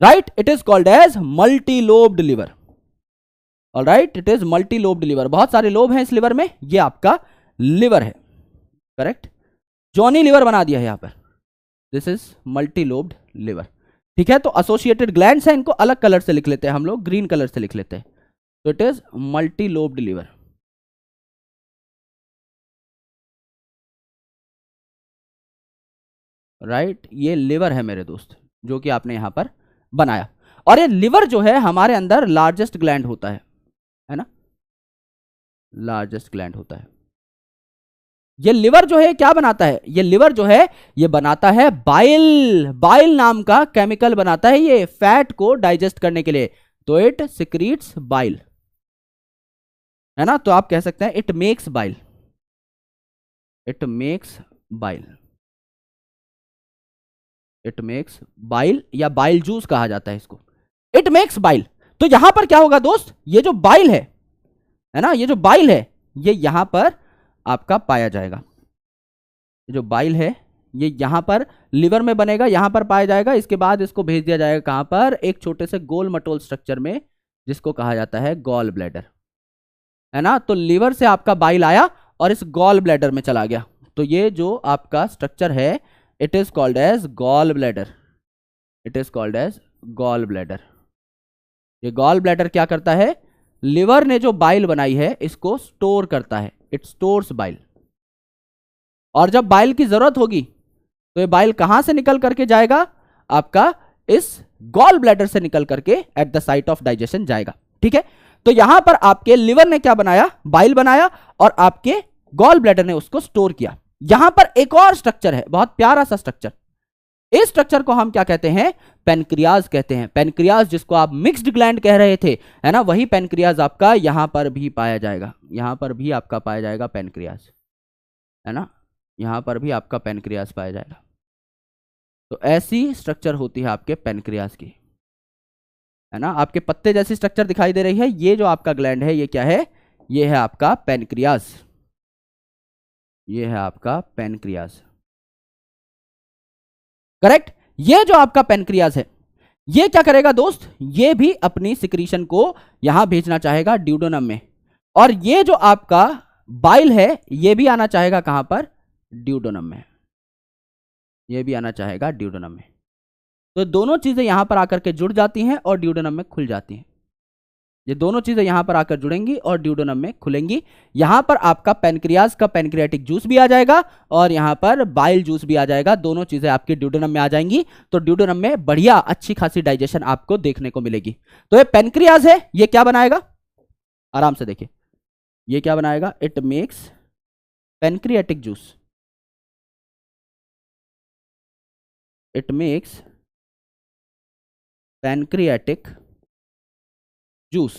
right. It is called as multilobed liver, alright, it is multilobed liver. बहुत सारे लोब हैं इस लिवर में, ये आपका लिवर है, करेक्ट। जॉनी लिवर बना दिया है यहां पर, दिस इज मल्टीलोब्ड लिवर, ठीक है। तो एसोसिएटेड ग्लैंड्स हैं, इनको अलग कलर से लिख लेते हैं हम लोग, ग्रीन कलर से लिख लेते हैं। तो it is multi lobed liver. Right, ये लिवर है मेरे दोस्त जो कि आपने यहां पर बनाया। और ये लिवर जो है हमारे अंदर लार्जेस्ट ग्लैंड होता है ना, लार्जेस्ट ग्लैंड होता है। ये लिवर जो है क्या बनाता है, ये लिवर जो है ये बनाता है बाइल, बाइल नाम का केमिकल बनाता है ये फैट को डाइजेस्ट करने के लिए। तो इट सिक्रीट्स बाइल, है ना। तो आप कह सकते हैं it makes bile, it makes bile, it makes bile या बाइल जूस कहा जाता है इसको, इट मेक्स बाइल। तो यहां पर क्या होगा दोस्त, ये जो बाइल है ना, ये जो बाइल है ये यहां पर आपका पाया जाएगा। ये जो बाइल है ये यहां पर लिवर में बनेगा, यहां पर पाया जाएगा। इसके बाद इसको भेज दिया जाएगा कहां पर, एक छोटे से गोल मटोल स्ट्रक्चर में जिसको कहा जाता है गॉल ब्लैडर, है ना। तो लिवर से आपका बाइल आया और इस गॉल ब्लैडर में चला गया। तो ये जो आपका स्ट्रक्चर है it is called as gall bladder, it is called as gall bladder. ये गॉल ब्लैडर क्या करता है, लिवर ने जो बाइल बनाई है इसको स्टोर करता है, इट स्टोर्स बाइल। और जब बाइल की जरूरत होगी तो ये बाइल कहां से निकल करके जाएगा, आपका इस गॉल ब्लैडर से निकल करके at the site of digestion जाएगा। ठीक है, तो यहां पर आपके लिवर ने क्या बनाया, बाइल बनाया, और आपके गॉल ब्लैडर ने उसको स्टोर किया। यहां पर एक और स्ट्रक्चर है, बहुत प्यारा सा स्ट्रक्चर। इस स्ट्रक्चर को हम क्या कहते हैं, पेनक्रियाज कहते हैं। पेनक्रियाज जिसको आप मिक्स्ड ग्लैंड कह रहे थे, है ना, वही पेनक्रियाज आपका यहां पर भी पाया जाएगा, यहां पर भी आपका पाया जाएगा पेनक्रियाज, है ना, यहां पर भी आपका पेनक्रियाज पाया जाएगा। तो ऐसी स्ट्रक्चर होती है आपके पेनक्रियाज की, है ना। आपके पत्ते जैसी स्ट्रक्चर दिखाई दे रही है, ये जो आपका ग्लैंड है ये क्या है, ये है आपका पेनक्रियाज, ये है आपका पेनक्रियाज, करेक्ट। ये जो आपका पेनक्रियाज है ये क्या करेगा दोस्त, ये भी अपनी सिक्रीशन को यहां भेजना चाहेगा ड्यूडेनम में, और ये जो आपका बाइल है ये भी आना चाहेगा कहां पर, ड्यूडेनम में, ये भी आना चाहेगा ड्यूडेनम में। तो दोनों चीजें यहां पर आकर के जुड़ जाती हैं और ड्यूडेनम में खुल जाती हैं। ये दोनों चीजें यहां पर आकर जुड़ेंगी और ड्यूडेनम में खुलेंगी। यहां पर आपका पेनक्रियाज का पेनक्रियाटिक जूस भी आ जाएगा और यहां पर बाइल जूस भी आ जाएगा। दोनों चीजें आपकी ड्यूडेनम में आ जाएंगी, तो ड्यूडेनम में बढ़िया अच्छी खासी डाइजेशन आपको देखने को मिलेगी। तो ये पेनक्रियाज है, ये क्या बनाएगा, आराम से देखिए, ये क्या बनाएगा, it makes pancreatic juice, it makes pancreatic juice.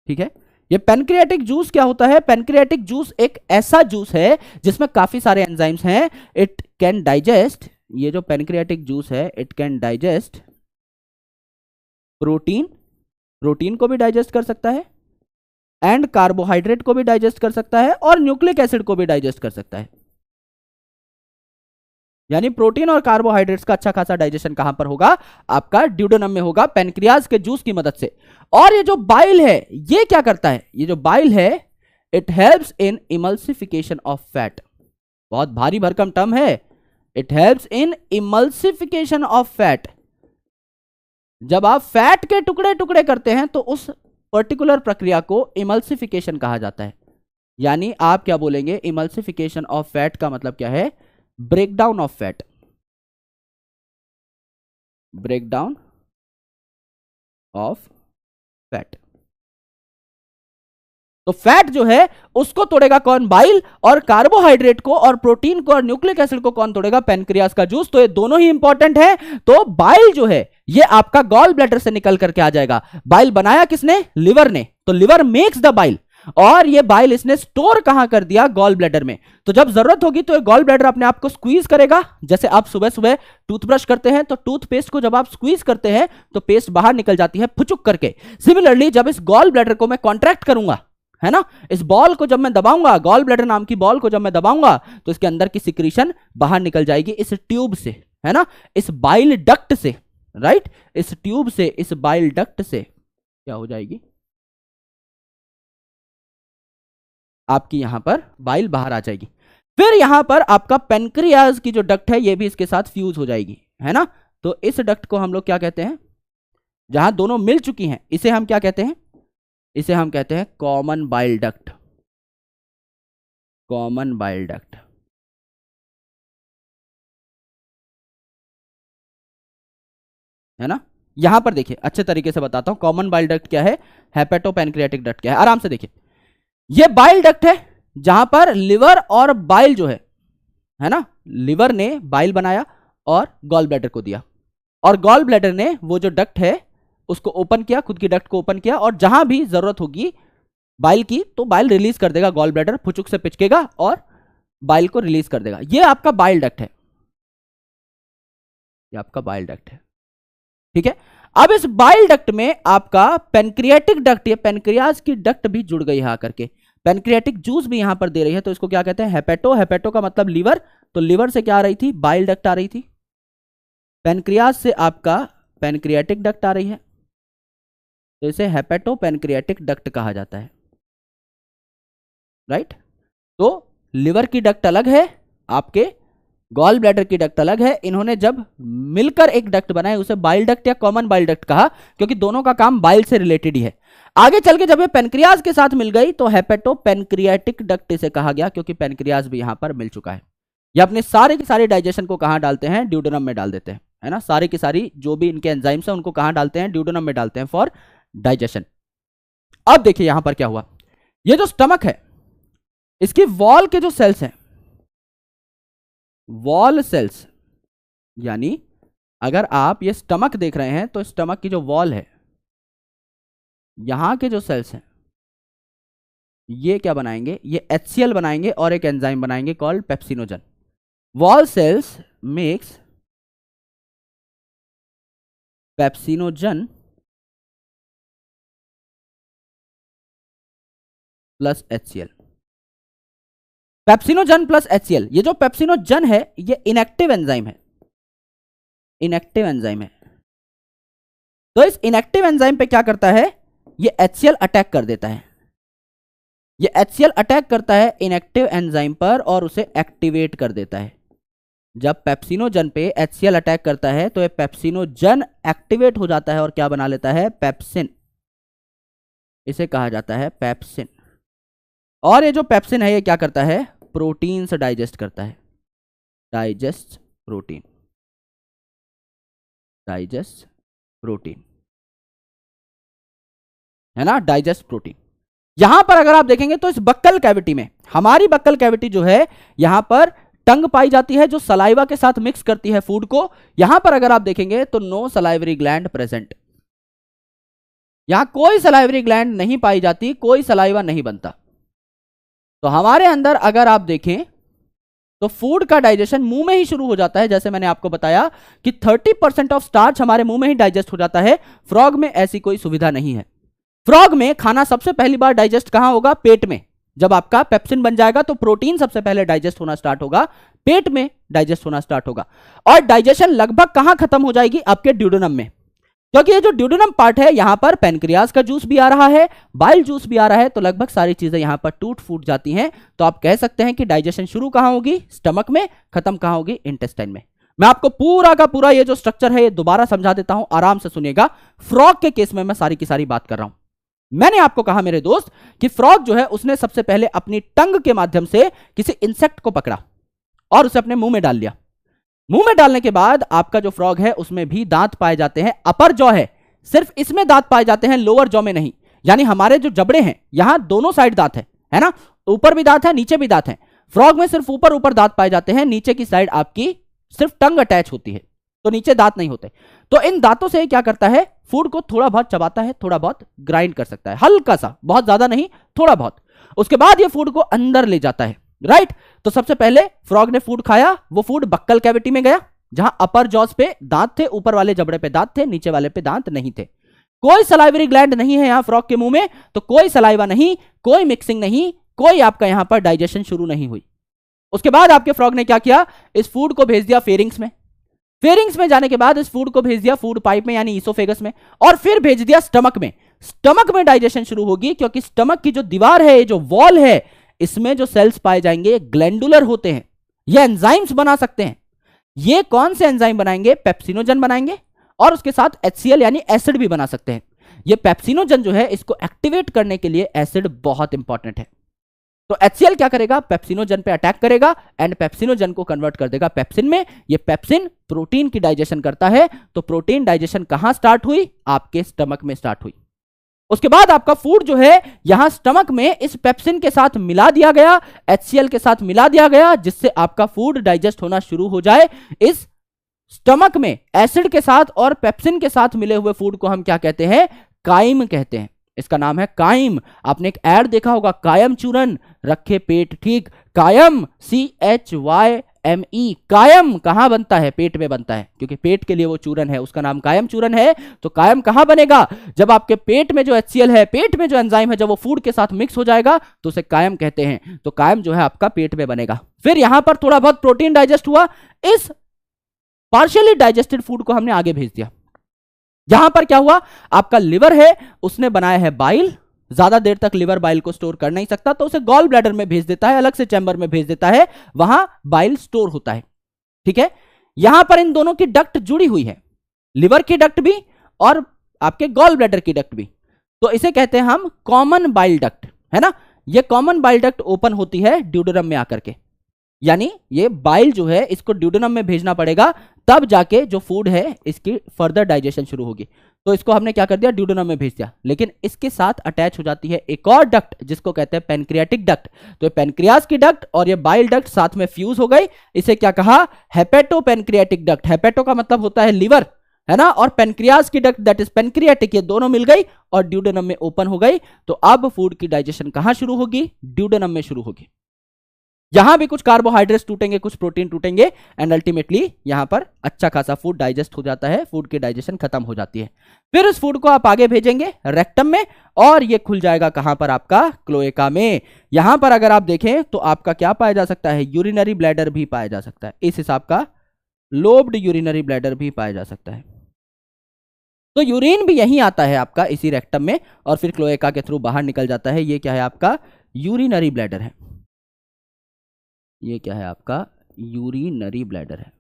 ठीक है, ये पैनक्रियाटिक जूस क्या होता है, पैनक्रियाटिक जूस एक ऐसा जूस है जिसमें काफी सारे एंजाइम्स हैं। इट कैन डाइजेस्ट, ये जो पैनक्रियाटिक जूस है it can digest protein, protein को भी डाइजेस्ट कर सकता है, एंड कार्बोहाइड्रेट को भी डाइजेस्ट कर सकता है, और न्यूक्लिक एसिड को भी डाइजेस्ट कर सकता है। यानी प्रोटीन और कार्बोहाइड्रेट्स का अच्छा खासा डाइजेशन कहां पर होगा, आपका ड्यूडेनम में होगा, पेनक्रियाज के जूस की मदद से। और ये जो बाइल है ये क्या करता है, ये जो बाइल है it helps in emulsification of fat. बहुत भारी भरकम टर्म है, it helps in emulsification of fat. जब आप फैट के टुकड़े टुकड़े करते हैं तो उस पर्टिकुलर प्रक्रिया को इमल्सिफिकेशन कहा जाता है। यानी आप क्या बोलेंगे, इमल्सिफिकेशन ऑफ फैट का मतलब क्या है, breakdown of fat, breakdown of fat. तो फैट जो है उसको तोड़ेगा कौन, बाइल, और कार्बोहाइड्रेट को और प्रोटीन को और न्यूक्लिक एसिड को कौन तोड़ेगा, पेनक्रियाज का जूस। तो ये दोनों ही इंपॉर्टेंट है। तो बाइल जो है ये आपका गॉल ब्लैडर से निकल करके आ जाएगा। बाइल बनाया किसने, लिवर ने, तो लिवर मेक्स द बाइल, और ये बाइल इसने स्टोर कहां कर दिया, गॉल ब्लैडर में। तो जब जरूरत होगी तो ये गॉल ब्लैडर अपने आप को स्क्वीज करेगा। जैसे आप सुबह सुबह टूथब्रश करते हैं तो टूथपेस्ट को जब आप स्क्वीज करते हैं तो पेस्ट बाहर निकल जाती है फुचुक करके। सिमिलरली जब इस गॉल ब्लैडर को मैं कॉन्ट्रैक्ट करूंगा, है ना, इस बॉल को जब मैं दबाऊंगा, गॉल ब्लैडर नाम की बॉल को जब मैं दबाऊंगा तो इसके अंदर की सिक्रीशन बाहर निकल जाएगी इस ट्यूब से, है ना, इस बाइल डक्ट से, राइट, इस ट्यूब से, इस बाइल डक्ट से क्या हो जाएगी, आपकी यहां पर बाइल बाहर आ जाएगी। फिर यहां पर आपका पेनक्रियाज की जो डक्ट है ये भी इसके साथ फ्यूज हो जाएगी, है ना। तो इस डक्ट को हम लोग क्या कहते हैं, जहां दोनों मिल चुकी हैं, इसे हम क्या कहते हैं? इसे हम कहते हैं common bile duct. Common bile duct, है ना। यहां पर देखिए, अच्छे तरीके से बताता हूं कॉमन बाइल डक्ट क्या है, हेपेटोपेनक्रियाटिक डक्ट क्या है। आराम से देखिए, ये बाइल डक्ट है जहां पर लिवर और बाइल जो है ना, लिवर ने बाइल बनाया और गॉल ब्लैडर को दिया, और गॉल ब्लैडर ने वो जो डक्ट है उसको ओपन किया, खुद की डक्ट को ओपन किया, और जहां भी जरूरत होगी बाइल की तो बाइल रिलीज कर देगा, गॉल ब्लैडर फुचुक से पिचकेगा और बाइल को रिलीज कर देगा। ये आपका बाइल डक्ट है, ये आपका बाइल डक्ट है, ठीक है। अब इस बाइल डक्ट में आपका पेनक्रियाटिक डक्ट, ये पेनक्रियाज की डक्ट भी जुड़ गई है आकर के, पेनक्रियाटिक जूस भी यहां पर दे रही है, तो इसको क्या कहते हैं? हेपेटो। हेपेटो का मतलब लीवर, तो लीवर से क्या आ रही थी? बाइल डक्ट आ रही थी। पेनक्रियाज से आपका पेनक्रियाटिक डक्ट आ रही है, तो इसे हेपेटो पेनक्रियाटिक डक्ट कहा जाता है, राइट। तो लिवर की डक्ट अलग है, आपके गॉल ब्लैडर की डक्ट अलग है। इन्होंने जब मिलकर एक डक्ट बनाए उसे बाइल डक्ट या कॉमन बाइल डक्ट कहा, क्योंकि दोनों का काम बाइल से रिलेटेड ही है। आगे चल के जब ये पेनक्रियाज के साथ मिल गई तो हेपेटो पेनक्रियाटिक डक्ट इसे कहा गया, क्योंकि पेनक्रियाज भी यहां पर मिल चुका है। ये अपने सारे के सारे डाइजेशन को कहां डालते हैं? ड्यूडेनम में डाल देते हैं, है ना। सारी की सारी जो भी इनके एंजाइम्स हैं उनको कहां डालते हैं? ड्यूडेनम में डालते हैं फॉर डाइजेशन। अब देखिए यहां पर क्या हुआ, ये जो स्टमक है इसकी वॉल के जो सेल्स हैं, वॉल सेल्स, यानी अगर आप ये स्टमक देख रहे हैं तो स्टमक की जो वॉल है, यहां के जो सेल्स हैं ये क्या बनाएंगे? ये HCl बनाएंगे और एक एंजाइम बनाएंगे called pepsinogen. Wall cells makes pepsinogen plus HCl। Pepsinogen plus HCl, ये जो पेप्सिनोजन है ये इनएक्टिव एंजाइम है, इनएक्टिव एंजाइम है। तो इस इनएक्टिव एंजाइम पे क्या करता है? ये HCl अटैक कर देता है, ये HCl अटैक करता है इनएक्टिव एंजाइम पर और उसे एक्टिवेट कर देता है। जब पेप्सिनोजन पे HCl अटैक करता है तो ये पेप्सिनोजन एक्टिवेट हो जाता है और क्या बना लेता है? पेप्सिन। इसे कहा जाता है पेप्सिन। और ये जो पेप्सिन है ये क्या करता है? प्रोटीन से डाइजेस्ट करता है, डाइजेस्ट प्रोटीन, डाइजेस्ट प्रोटीन, है ना, डाइजेस्ट प्रोटीन। यहां पर अगर आप देखेंगे तो इस बक्कल कैविटी में, हमारी बक्कल कैविटी जो है यहां पर टंग पाई जाती है जो सलाइवा के साथ मिक्स करती है फूड को। यहां पर अगर आप देखेंगे तो नो सलाइवरी ग्लैंड प्रेजेंट, यहां कोई सलाइवरी ग्लैंड नहीं पाई जाती, कोई सलाइवा नहीं बनता। तो हमारे अंदर अगर आप देखें तो फूड का डाइजेशन मुंह में ही शुरू हो जाता है। जैसे मैंने आपको बताया कि 30% ऑफ स्टार्च हमारे मुंह में ही डाइजेस्ट हो जाता है। फ्रॉग में ऐसी कोई सुविधा नहीं है। फ्रॉग में खाना सबसे पहली बार डाइजेस्ट कहां होगा? पेट में। जब आपका पेप्सिन बन जाएगा तो प्रोटीन सबसे पहले डाइजेस्ट होना स्टार्ट होगा, पेट में डाइजेस्ट होना स्टार्ट होगा। और डाइजेशन लगभग कहां खत्म हो जाएगी? आपके ड्यूडेनम में, क्योंकि ये जो ड्यूडेनम पार्ट है यहां पर पेनक्रियाज का जूस भी आ रहा है, बाइल जूस भी आ रहा है, तो लगभग सारी चीजें यहां पर टूट फूट जाती हैं। तो आप कह सकते हैं कि डाइजेशन शुरू कहां होगी? स्टमक में, खत्म कहां होगी? इंटेस्टाइन में। मैं आपको पूरा का पूरा ये जो स्ट्रक्चर है ये दोबारा समझा देता हूं, आराम से सुनिएगा। फ्रॉग के केस में मैं सारी की सारी बात कर रहा हूं। मैंने आपको कहा मेरे दोस्त कि फ्रॉग जो है उसने सबसे पहले अपनी टंग के माध्यम से किसी इंसेक्ट को पकड़ा और उसे अपने मुंह में डाल लिया। मुंह में डालने के बाद आपका जो फ्रॉग है उसमें भी दांत पाए जाते हैं। अपर जॉ है, सिर्फ इसमें दांत पाए जाते हैं, लोअर जॉ में नहीं। यानी हमारे जो जबड़े हैं यहां दोनों साइड दांत है ना, ऊपर भी दांत है, नीचे भी दांत है। फ्रॉग में सिर्फ ऊपर ऊपर दांत पाए जाते हैं, नीचे की साइड आपकी सिर्फ टंग अटैच होती है, तो नीचे दांत नहीं होते। तो इन दांतों से क्या करता है? फूड को थोड़ा बहुत चबाता है, थोड़ा बहुत ग्राइंड कर सकता है, हल्का सा, बहुत ज्यादा नहीं, थोड़ा बहुत। उसके बाद ये फूड को अंदर ले जाता है, राइट। तो सबसे पहले फ्रॉग ने फूड खाया, वो फूड बक्कल कैविटी में गया जहां अपर जॉस पे दांत थे, ऊपर वाले जबड़े पे दांत थे, नीचे वाले पे दांत नहीं थे। कोई सलाइवरी ग्लैंड नहीं है यहां फ्रॉग के मुंह में, तो कोई सलाइवा नहीं, कोई मिक्सिंग नहीं, कोई आपका यहां पर डाइजेशन शुरू नहीं हुई। उसके बाद आपके फ्रॉग ने क्या किया? इस फूड को भेज दिया फेरिंग्स में। फेरिंग्स में जाने के बाद इस फूड को भेज दिया फूड पाइप में यानी ईसोफेगस में, और फिर भेज दिया स्टमक में। स्टमक में डाइजेशन शुरू होगी, क्योंकि स्टमक की जो दीवार है, जो वॉल है, इसमें जो सेल्स पाए जाएंगे ग्लैंडुलर होते हैं, ये एंजाइम्स बना सकते हैं। ये कौन से एंजाइम बनाएंगे? पेप्सिनोजन बनाएंगे, और उसके साथ HCl यानी एसिड भी बना सकते हैं। ये पेप्सिनोजन जो है इसको एक्टिवेट करने के लिए एसिड बहुत इंपॉर्टेंट है। तो HCl क्या करेगा, पेप्सिनोजन पे अटैक करेगा एंड पेप्सिनोजन को कन्वर्ट कर देगा पेप्सिन में। ये पेप्सिन प्रोटीन की डाइजेशन करता है। तो प्रोटीन डाइजेशन कहां स्टार्ट हुई, आपके स्टमक में स्टार्ट हुई। उसके बाद आपका फूड जो है यहां स्टमक में इस पेप्सिन के साथ मिला दिया गया, HCl के साथ मिला दिया गया, जिससे आपका फूड डाइजेस्ट होना शुरू हो जाए। इस स्टमक में एसिड के साथ और पेप्सिन के साथ मिले हुए फूड को हम क्या कहते हैं, काइम कहते हैं। इसका नाम है काइम। आपने एक ऐड देखा होगा, कायम चूरन रखे पेट ठीक। कायम CHYME, कायम कहां बनता है, पेट में बनता है, क्योंकि पेट के लिए वो चूरन है, उसका नाम कायम चूरन है। तो कायम कहां बनेगा, जब आपके पेट में जो HCl है, पेट में जो एंजाइम है, जब वो फूड के साथ मिक्स हो जाएगा तो उसे कायम कहते हैं। तो कायम जो है आपका पेट में बनेगा। फिर यहां पर थोड़ा बहुत प्रोटीन डाइजेस्ट हुआ, इस पार्शियली डाइजेस्टेड फूड को हमने आगे भेज दिया। यहां पर क्या हुआ, आपका लिवर है, उसने बनाया है बाइल। ज्यादा देर तक लिवर बाइल को स्टोर कर नहीं सकता, तो उसे गॉल ब्लैडर में भेज देता है, अलग से चैम्बर में भेज देता है, वहां बाइल स्टोर होता है। ठीक है, यहां पर इन दोनों की डक्ट जुड़ी हुई है, लिवर की डक्ट भी और आपके गॉल ब्लैडर की डक्ट भी। तो इसे कहते हैं हम कॉमन बाइल डक्ट, है ना। ये कॉमन बाइल डक्ट ओपन होती है ड्यूडेनम में आकर के, यानी ये बाइल जो है इसको ड्यूडेनम में भेजना पड़ेगा, तब जाके जो फूड है इसकी फर्दर डाइजेशन शुरू होगी। तो इसको हमने क्या कर दिया, ड्यूडेनम में भेज दिया। लेकिन इसके साथ अटैच हो जाती है एक और डक्ट जिसको कहते हैं पेनक्रियाटिक डक्ट। तो ये पेनक्रियास की डक्ट और ये बाइल डक्ट साथ में फ्यूज हो गई, इसे क्या कहा, हेपेटो पेनक्रियाटिक डक्ट। हेपेटो का मतलब होता है लिवर, है ना, और पेनक्रियास की डक्ट दैट इज पेनक्रियाटिक, ये दोनों मिल गई और ड्यूडेनम में ओपन हो गई। तो अब फूड की डाइजेशन कहां शुरू होगी, ड्यूडेनम में शुरू होगी। यहां भी कुछ कार्बोहाइड्रेट्स टूटेंगे, कुछ प्रोटीन टूटेंगे एंड अल्टीमेटली यहां पर अच्छा खासा फूड डाइजेस्ट हो जाता है, फूड की डाइजेशन खत्म हो जाती है। फिर उस फूड को आप आगे भेजेंगे रेक्टम में और ये खुल जाएगा कहां पर, आपका क्लोएका में। यहां पर अगर आप देखें तो आपका क्या पाया जा सकता है, यूरिनरी ब्लैडर भी पाया जा सकता है। इस हिसाब का लोब्ड यूरिनरी ब्लैडर भी पाया जा सकता है। तो यूरिन भी यहीं आता है आपका इसी रेक्टम में और फिर क्लोएका के थ्रू बाहर निकल जाता है। ये क्या है, आपका यूरिनरी ब्लैडर है। ये क्या है, आपका यूरिनरी ब्लैडर है।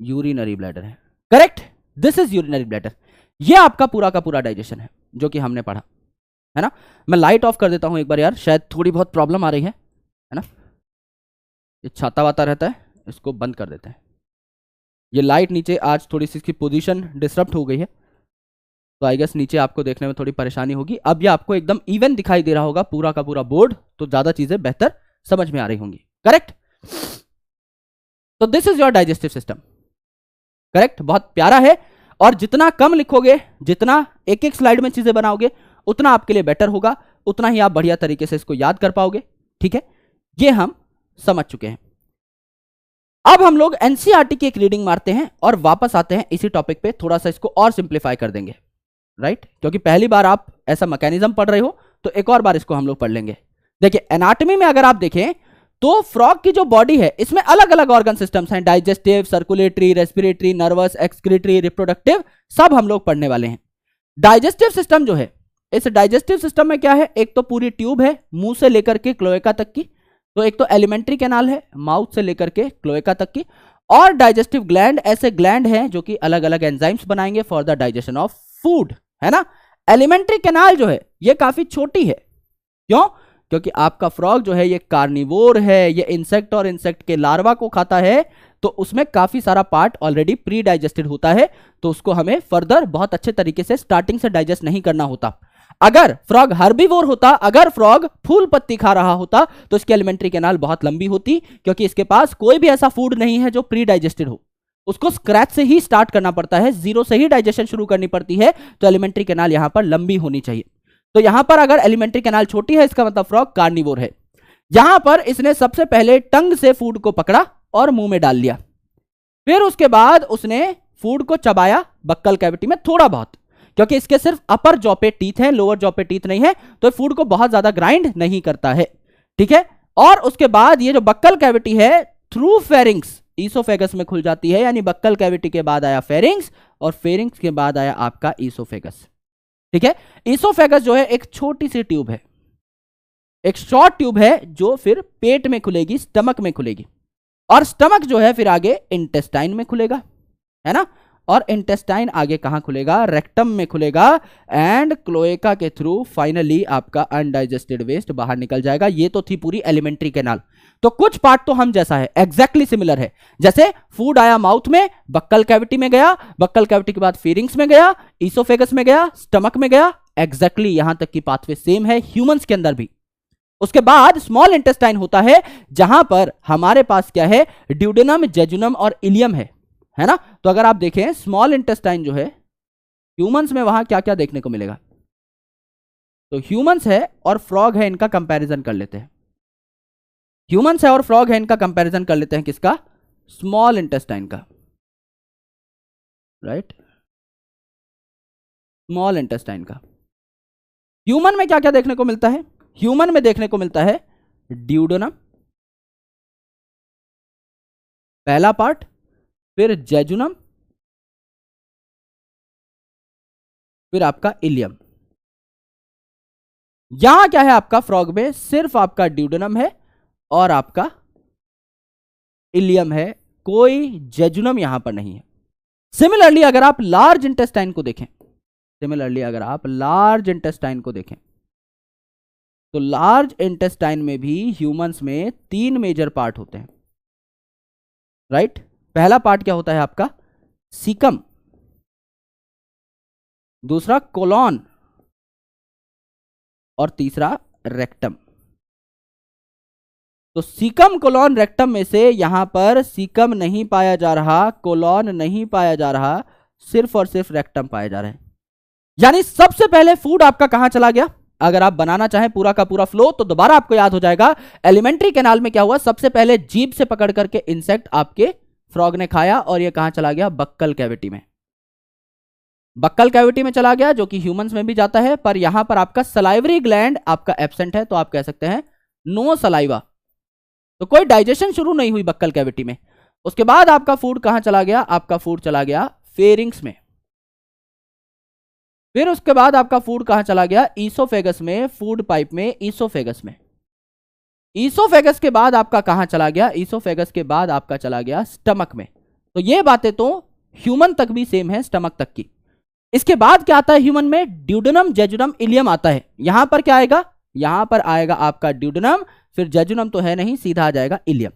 यूरिनरी ब्लैडर है, correct, this is urinary bladder. ये आपका पूरा का पूरा डाइजेशन है जो कि हमने पढ़ा, है ना। मैं लाइट ऑफ कर देता हूं एक बार यार, शायद थोड़ी बहुत प्रॉब्लम आ रही है ना। ये छाता वाता रहता है, इसको बंद कर देते हैं। ये लाइट नीचे आज थोड़ी सी इसकी पोजीशन डिस्टर्ब हो गई है, तो आई गेस नीचे आपको देखने में थोड़ी परेशानी होगी। अब ये आपको एकदम इवन दिखाई दे रहा होगा पूरा का पूरा बोर्ड, तो ज्यादा चीजें बेहतर समझ में आ रही होंगी, करेक्ट। तो this is your digestive system, correct, बहुत प्यारा है। और जितना कम लिखोगे, जितना एक एक स्लाइड में चीजें बनाओगे, उतना आपके लिए बेटर होगा, उतना ही आप बढ़िया तरीके से इसको याद कर पाओगे। ठीक है, ये हम समझ चुके हैं। अब हम लोग एनसीईआरटी की एक रीडिंग मारते हैं और वापस आते हैं इसी टॉपिक पे, थोड़ा सा इसको और सिंप्लीफाई कर देंगे, राइट। क्योंकि पहली बार आप ऐसा मैकेनिज्म पढ़ रहे हो, तो एक और बार इसको हम लोग पढ़ लेंगे। देखिए, एनाटॉमी में अगर आप देखें तो फ्रॉग की जो बॉडी है इसमें अलग अलग ऑर्गन सिस्टम्स हैं, digestive, circulatory, respiratory, nervous, excretory, reproductive, सब हम लोग पढ़ने वाले हैं। डाइजेस्टिव सिस्टम जो है, इस डाइजेस्टिव सिस्टम में क्या है, एक तो पूरी ट्यूब है मुंह से लेकर के क्लोएका तक की, तो एक तो एलिमेंट्री कैनाल है माउथ से लेकर के क्लोएका तक की, और डाइजेस्टिव ग्लैंड, ऐसे ग्लैंड हैं जो कि अलग अलग एंजाइम्स बनाएंगे for the digestion of food, है ना। एलिमेंट्री कैनाल जो है ये काफी छोटी है, क्यों, क्योंकि आपका फ्रॉग जो है ये कार्निवोर है, ये इंसेक्ट और इंसेक्ट के लार्वा को खाता है, तो उसमें काफी सारा पार्ट ऑलरेडी प्री डाइजेस्टेड होता है, तो उसको हमें फर्दर बहुत अच्छे तरीके से स्टार्टिंग से डाइजेस्ट नहीं करना होता। अगर फ्रॉग हर्बीवोर होता, अगर फ्रॉग फूल पत्ती खा रहा होता, तो इसकी एलिमेंट्री कैनाल बहुत लंबी होती, क्योंकि इसके पास कोई भी ऐसा फूड नहीं है जो प्री डाइजेस्टेड हो, उसको स्क्रैच से ही स्टार्ट करना पड़ता है, जीरो से ही डाइजेशन शुरू करनी पड़ती है। तो एलिमेंट्री कैनाल यहां पर लंबी होनी चाहिए। तो यहां पर अगर एलिमेंट्री कैनाल छोटी है, इसका मतलब फ्रॉग कार्निवोर है। यहां पर इसने सबसे पहले टंग से फूड को पकड़ा और मुंह में डाल लिया, फिर उसके बाद उसने फूड को चबाया बक्कल कैविटी में थोड़ा बहुत, क्योंकि इसके सिर्फ अपर जॉ पे टीथ है, लोअर जॉ पे टीथ नहीं है, तो फूड को बहुत ज्यादा ग्राइंड नहीं करता है। ठीक है, और उसके बाद ये जो बक्कल कैविटी है थ्रू फेरिंग्स ईसोफेगस में खुल जाती है, यानी बक्कल कैविटी के बाद आया फेरिंग्स और फेरिंग्स के बाद आया आपका ईसोफेगस। ठीक है, ईसोफेगस जो है एक छोटी सी ट्यूब है, एक शॉर्ट ट्यूब है जो फिर पेट में खुलेगी, स्टमक में खुलेगी। और स्टमक जो है फिर आगे इंटेस्टाइन में खुलेगा, है ना, और इंटेस्टाइन आगे कहां खुलेगा, रेक्टम में खुलेगा, एंड क्लोएका के थ्रू फाइनली आपका अनडाइजेस्टेड वेस्ट बाहर निकल जाएगा। ये तो थी पूरी एलिमेंट्री कैनाल। तो कुछ पार्ट तो हम जैसा है, एग्जैक्टली सिमिलर है। जैसे फूड आया माउथ में, बक्कल कैविटी में गया, बक्कल कैविटी के बाद फेरिंग्स में गया, ईसोफेगस में गया, स्टमक में गया, एग्जैक्टली यहां तक की पाथवे सेम है ह्यूमंस के अंदर भी। उसके बाद स्मॉल इंटेस्टाइन होता है, जहां पर हमारे पास क्या है, ड्यूडेनम, जेजुनम और इलियम है ना। तो अगर आप देखें स्मॉल इंटेस्टाइन जो है ह्यूमंस में, वहां क्या क्या देखने को मिलेगा, तो ह्यूमंस है और फ्रॉग है, इनका कंपैरिजन कर लेते हैं। ह्यूमंस है और फ्रॉग है, इनका कंपैरिजन कर लेते हैं, किसका, स्मॉल इंटेस्टाइन का, राइट, स्मॉल इंटेस्टाइन का। ह्यूमन में क्या क्या देखने को मिलता है, ह्यूमन में देखने को मिलता है ड्यूडेनम पहला पार्ट, फिर जेजुनम, फिर आपका इलियम। यहां क्या है आपका फ्रॉग में, सिर्फ आपका ड्यूडेनम है और आपका इलियम है, कोई जेजुनम यहां पर नहीं है। सिमिलरली अगर आप लार्ज इंटेस्टाइन को देखें, सिमिलरली अगर आप लार्ज इंटेस्टाइन को देखें, तो लार्ज इंटेस्टाइन में भी ह्यूमंस में 3 मेजर पार्ट होते हैं, राइट। पहला पार्ट क्या होता है आपका, सीकम, दूसरा कोलॉन, और तीसरा रेक्टम। तो सीकम, कोलॉन, रेक्टम में से यहां पर सीकम नहीं पाया जा रहा, कोलॉन नहीं पाया जा रहा, सिर्फ और सिर्फ रेक्टम पाया जा रहा है। यानी सबसे पहले फूड आपका कहां चला गया, अगर आप बनाना चाहें पूरा का पूरा फ्लो, तो दोबारा आपको याद हो जाएगा एलिमेंट्री कैनाल में क्या हुआ, सबसे पहले जीभ से पकड़ करके इंसेक्ट आपके फ्रॉग ने खाया, और ये कहां चला गया, बक्कल कैविटी में। बक्कल कैविटी में चला गया, जो कि ह्यूमंस में भी जाता है, पर यहां पर आपका सलाइवरी ग्लैंड आपका एब्सेंट है, तो आप कह सकते हैं नो सलाइवा, तो कोई डाइजेशन शुरू नहीं हुई बक्कल कैविटी में। उसके बाद आपका फूड कहां चला गया, आपका फूड चला गया फेरिंग्स में, फिर उसके बाद आपका फूड कहां चला गया, ईसोफेगस में, फूड पाइप में, ईसोफेगस में। ईसोफेगस के बाद आपका कहां चला गया, ईसोफेगस के बाद आपका चला गया स्टमक में। तो ये बातें तो ह्यूमन तक भी सेम है, स्टमक तक की। इसके बाद क्या आता है ह्यूमन में, ड्यूडेनम, जेजुनम, इलियम आता है। यहां पर क्या आएगा, यहां पर आएगा आपका ड्यूडेनम, फिर जेजुनम तो है नहीं, सीधा आ जाएगा इलियम।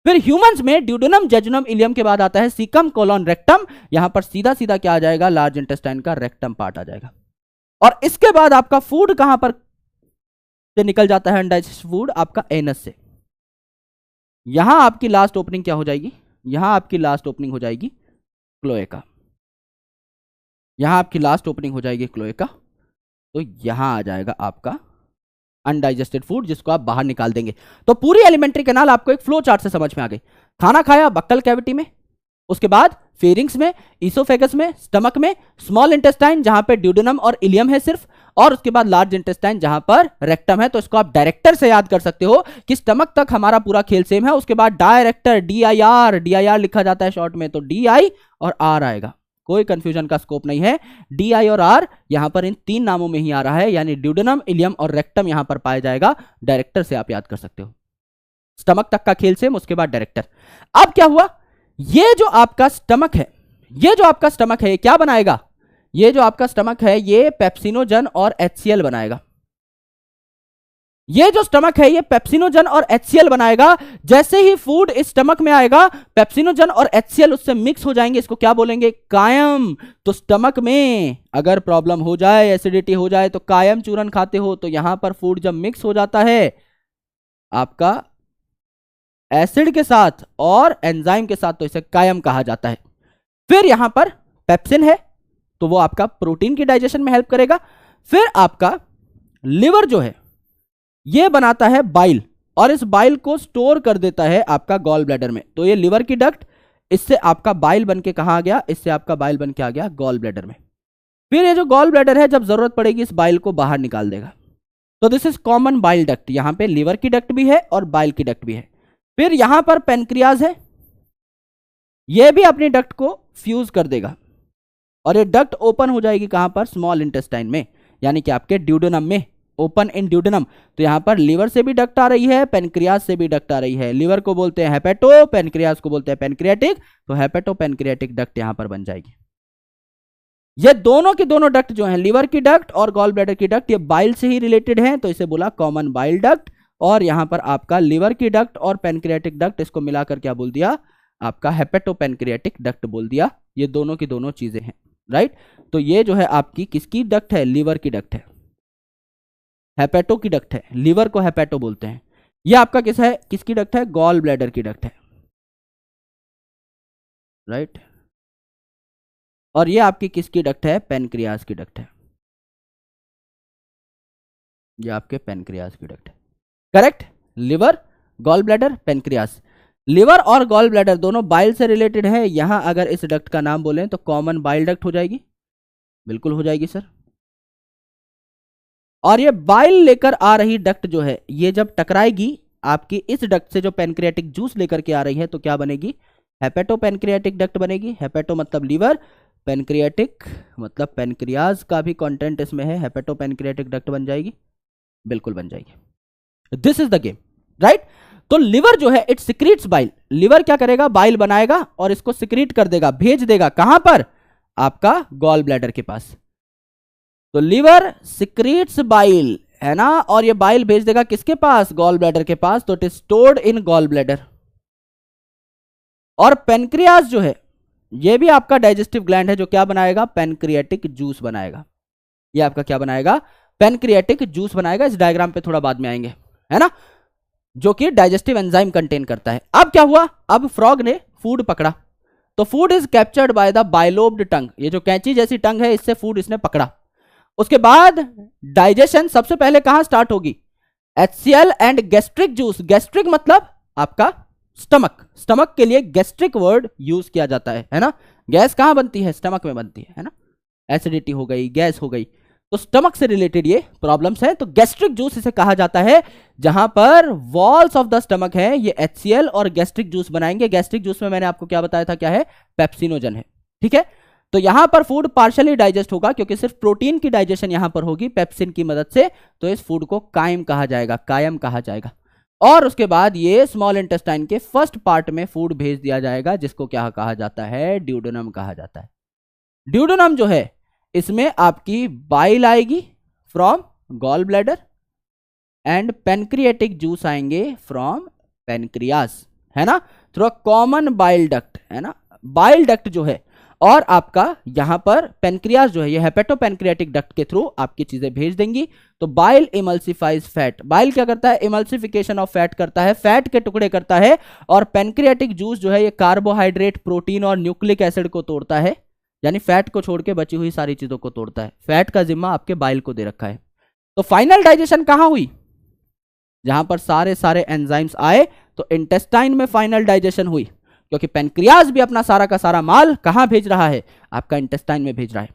फिर ह्यूमंस में ड्यूडेनम, जेजुनम, इलियम के बाद आता है सीकम, कोलॉन, रेक्टम। यहां पर सीधा सीधा क्या आ जाएगा, लार्ज इंटेस्टाइन का रेक्टम पार्ट आ जाएगा। और इसके बाद आपका फूड कहां पर से निकल जाता है, अनडाइजेस्टेड फूड आपका एनस से। यहां आपकी लास्ट ओपनिंग क्या हो जाएगी, यहां आपकी लास्ट ओपनिंग हो जाएगी क्लोएका, यहां आपकी लास्ट ओपनिंग हो जाएगी क्लोएका। तो यहां आ जाएगा आपका अनडाइजेस्टेड फूड, जिसको आप बाहर निकाल देंगे। तो पूरी एलिमेंट्री कैनाल आपको एक फ्लो चार्ट से समझ में आ गई। खाना खाया बक्कल कैविटी में, उसके बाद फेरिंग्स में, ईसोफेगस में, स्टमक में, स्मॉल इंटेस्टाइन जहां पे ड्यूडेनम और इलियम है सिर्फ, और उसके बाद लार्ज इंटेस्टाइन जहां पर रेक्टम है। तो इसको आप डायरेक्टर से याद कर सकते हो कि स्टमक तक हमारा पूरा खेल सेम है। उसके बाद डायरेक्टर, DIR लिखा जाता है शॉर्ट में, तो DI और R आएगा, कोई कंफ्यूजन का स्कोप नहीं है। DI और R यहां पर इन 3 नामों में ही आ रहा है, यानी ड्यूडेनम, इलियम और रेक्टम यहां पर पाया जाएगा। डायरेक्टर से आप याद कर सकते हो, स्टमक तक का खेल सेम, उसके बाद डायरेक्टर। अब क्या हुआ, ये जो आपका स्टमक है, ये जो आपका स्टमक है, ये क्या बनाएगा, ये जो आपका स्टमक है ये पेप्सिनोजन और HCl बनाएगा। ये जो स्टमक है ये पेप्सिनोजन और HCl बनाएगा। जैसे ही फूड इस स्टमक में आएगा, पेप्सिनोजन और HCl उससे मिक्स हो जाएंगे, इसको क्या बोलेंगे, कायम। तो स्टमक में अगर प्रॉब्लम हो जाए, एसिडिटी हो जाए, तो कायम चूरन खाते हो, तो यहां पर फूड जब मिक्स हो जाता है आपका एसिड के साथ और एंजाइम के साथ, तो इसे कायम कहा जाता है। फिर यहां पर पेप्सिन है, तो वो आपका प्रोटीन की डाइजेशन में हेल्प करेगा। फिर आपका लिवर जो है ये बनाता है बाइल, और इस बाइल को स्टोर कर देता है आपका गॉल ब्लैडर में। तो ये लिवर की डक्ट, इससे आपका बाइल बन के कहां आ गया, इससे आपका बाइल बन के आ गया गॉल ब्लैडर में। फिर ये जो गॉल ब्लैडर है, जब जरूरत पड़ेगी इस बाइल को बाहर निकाल देगा। तो this is common bile duct. यहां पे लिवर की डक्ट भी है और बाइल की डक्ट भी है। फिर यहां पर पेनक्रियाज है, यह भी अपनी डक्ट को फ्यूज कर देगा, और ये डक्ट ओपन हो जाएगी कहां पर, स्मॉल इंटेस्टाइन में, यानी कि आपके ड्यूडेनम में। Open in duodenum. तो यहाँ पर लीवर से भी डक्ट आ रही है, पेनक्रियाज से भी डक्ट आ रही है। लीवर को बोलते हैं हेपेटो, पेनक्रियाज को बोलते हैं पेनक्रियाटिक, तो हेपेटो पेनक्रियाटिक डक्ट यहाँ पर बन जाएगी। ये दोनों की दोनों डक्ट जो है, लीवर की डक्ट और गॉल ब्लैडर की डक्ट, ये बाइल से ही रिलेटेड है, तो इसे बोला कॉमन बाइल डक्ट। और यहां पर आपका लीवर की डक्ट और पेनक्रियाटिक डक्ट, इसको मिलाकर क्या बोल दिया, आपका हेपेटो पेनक्रियाटिक डक्ट बोल दिया। ये दोनों की दोनों चीजें हैं, राइट। तो ये जो है आपकी किसकी डक्ट है, लीवर की डक्ट है, हेपेटो की डक्ट है, लीवर को हेपेटो बोलते हैं। ये आपका किस है, किसकी डक्ट है, गॉल ब्लैडर की डक्ट है, राइट। और ये आपकी किसकी डक्ट है, पेनक्रियाज की डक्ट है, ये आपके पेनक्रियाज की डक्ट है, correct. Liver, gall bladder, pancreas. Liver और गॉल ब्लैडर दोनों बाइल से रिलेटेड है। यहां अगर इस डक्ट का नाम बोलें तो कॉमन बाइल डक्ट हो जाएगी, बिल्कुल हो जाएगी सर। और ये बाइल लेकर आ रही डक्ट जो है, ये जब टकराएगी आपकी इस डक्ट से जो पेनक्रियाटिक जूस लेकर के आ रही है, तो क्या बनेगी, हेपेटो पेनक्रियाटिक डक्ट बनेगी। हेपेटो मतलब लीवर, पेनक्रियाटिक मतलब पेनक्रियाज का भी कंटेंट इसमें है, हेपेटो पेनक्रियाटिक डक्ट बन जाएगी, बिल्कुल बन जाएगी। This is the game, right. तो लिवर जो है इट सिक्रीट्स बाइल। लिवर क्या करेगा, बाइल बनाएगा और इसको सिक्रीट कर देगा, भेज देगा कहां पर, आपका गॉल ब्लैडर के पास। तो लिवर सिक्रीट्स बाइल, है ना, और ये बाइल भेज देगा किसके पास, गॉल ब्लैडर के पास। तो it is stored in gall bladder. और पेनक्रियाज जो है, ये भी आपका डाइजेस्टिव ग्लैंड है, जो क्या बनाएगा, पेनक्रियाटिक जूस बनाएगा। ये आपका क्या बनाएगा, पेनक्रियाटिक जूस बनाएगा। इस डायग्राम पे थोड़ा बाद में आएंगे, है ना, जो कि डाइजेस्टिव एंजाइम कंटेन करता है। अब क्या हुआ, अब फ्रॉग ने फूड पकड़ा, तो food is captured by the bilobed tongue. ये जो कैंची जैसी टंग है, इससे फूड इसने पकड़ा। उसके बाद डाइजेशन सबसे पहले कहां स्टार्ट होगी, HCl and gastric juice. Gastric मतलब आपका स्टमक, स्टमक के लिए गैस्ट्रिक वर्ड यूज किया जाता है ना। गैस कहां बनती है, स्टमक में बनती है ना। एसिडिटी हो गई, गैस हो गई, तो स्टमक से रिलेटेड ये प्रॉब्लम्स है। तो गैस्ट्रिक जूस इसे कहा जाता है, जहां पर वॉल्स ऑफ द स्टमक है, ये HCl और गैस्ट्रिक जूस बनाएंगे। गैस्ट्रिक जूस में मैंने आपको क्या बताया था, क्या है, पेप्सिनोजन है, ठीक है। तो यहां पर फूड पार्शियली डाइजेस्ट होगा, क्योंकि सिर्फ प्रोटीन की डाइजेशन यहां पर होगी पेप्सिन की मदद से। तो इस फूड को कायम कहा जाएगा, कायम कहा जाएगा। और उसके बाद ये स्मॉल इंटेस्टाइन के फर्स्ट पार्ट में फूड भेज दिया जाएगा, जिसको क्या कहा जाता है, ड्यूडेनम कहा जाता है। ड्यूडेनम जो है, इसमें आपकी बाइल आएगी from gall bladder and pancreatic juice आएंगे फ्रॉम पेनक्रियाज, है ना, through a common bile duct, है ना, बाइल डक्ट जो है। और आपका यहां पर पेनक्रियाज जो है, ये हेपेटो पेनक्रियाटिक डक्ट के थ्रू आपकी चीजें भेज देंगी। तो बाइल इमल्सिफाइज फैट। बाइल क्या करता है, इमल्सिफिकेशन ऑफ फैट करता है, फैट के टुकड़े करता है। और पेनक्रियाटिक जूस जो है, ये कार्बोहाइड्रेट, प्रोटीन और न्यूक्लिक एसिड को तोड़ता है, यानी फैट को छोड़ के बची हुई सारी चीजों को तोड़ता है। फैट का जिम्मा आपके बाइल को दे रखा है। तो फाइनल डाइजेशन कहां हुई, जहां पर सारे सारे एंजाइम्स आए, तो इंटेस्टाइन में फाइनल डाइजेशन हुई। क्योंकि पेनक्रियाज भी अपना सारा का सारा माल कहां भेज रहा है, आपका इंटेस्टाइन में भेज रहा है।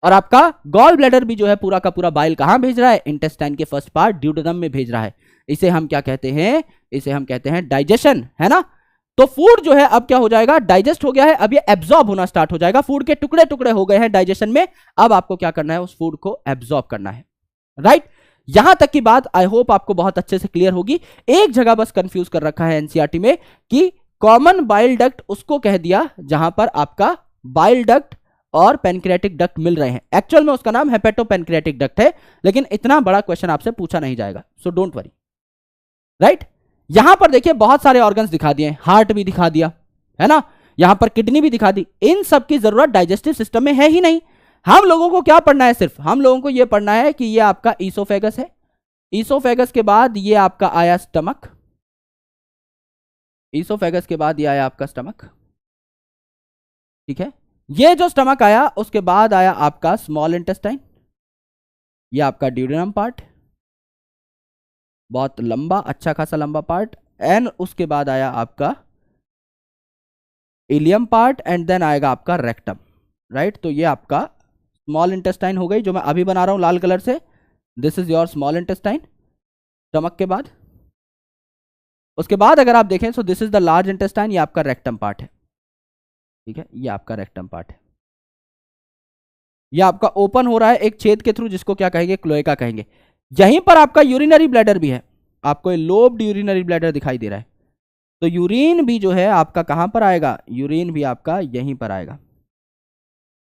और आपका गॉल ब्लैडर भी जो है पूरा का पूरा बाइल कहां भेज रहा है, इंटेस्टाइन के फर्स्ट पार्ट ड्यूडेनम में भेज रहा है। इसे हम क्या कहते हैं, इसे हम कहते हैं डाइजेशन, है ना। तो फूड जो है अब क्या हो जाएगा, डाइजेस्ट हो गया है, अब ये एब्जॉर्ब होना स्टार्ट हो जाएगा। फूड के टुकड़े टुकड़े हो गए हैं डाइजेशन में, अब आपको क्या करना है, उस फूड को एब्जॉर्ब करना है, राइट। यहां तक की बात आई होप आपको बहुत अच्छे से क्लियर होगी। एक जगह बस कंफ्यूज कर रखा है एनसीईआरटी में कि कॉमन बाइल डक्ट उसको कह दिया जहां पर आपका बाइल डक्ट और पेनक्रियाटिक डक्ट मिल रहे हैं। एक्चुअल में उसका नाम हेपेटो पेनक्रियाटिक डक्ट है, लेकिन इतना बड़ा क्वेश्चन आपसे पूछा नहीं जाएगा, सो डोंट वरी, राइट। यहां पर देखिए बहुत सारे ऑर्गन्स दिखा दिए, हार्ट भी दिखा दिया, है ना, यहां पर किडनी भी दिखा दी। इन सब की जरूरत डाइजेस्टिव सिस्टम में है ही नहीं। हम लोगों को क्या पढ़ना है, सिर्फ हम लोगों को यह पढ़ना है कि यह आपका ईसोफेगस है, ईसोफेगस के बाद ये आपका आया स्टमक, ईसोफेगस के बाद ये आया आपका स्टमक, ठीक है। ये जो स्टमक आया उसके बाद आया आपका स्मॉल इंटेस्टाइन, ये आपका ड्यूडेनम पार्ट, बहुत लंबा, अच्छा खासा लंबा पार्ट। एंड उसके बाद आया आपका इलियम पार्ट एंड देन आएगा आपका रेक्टम, राइट। तो ये आपका स्मॉल इंटेस्टाइन हो गई, जो मैं अभी बना रहा हूं लाल कलर से। This is your small intestine, stomach के बाद। उसके बाद अगर आप देखें so this is the large intestine, ये आपका रेक्टम पार्ट है, ठीक है, ये आपका रेक्टम पार्ट है। ये आपका ओपन हो रहा है एक छेद के थ्रू, जिसको क्या कहेंगे, क्लोएका कहेंगे। यहीं पर आपका यूरिनरी ब्लैडर भी है, आपको लोब्ड यूरिनरी ब्लैडर दिखाई दे रहा है। तो यूरिन भी जो है आपका कहां पर आएगा, यूरिन भी आपका यहीं पर आएगा।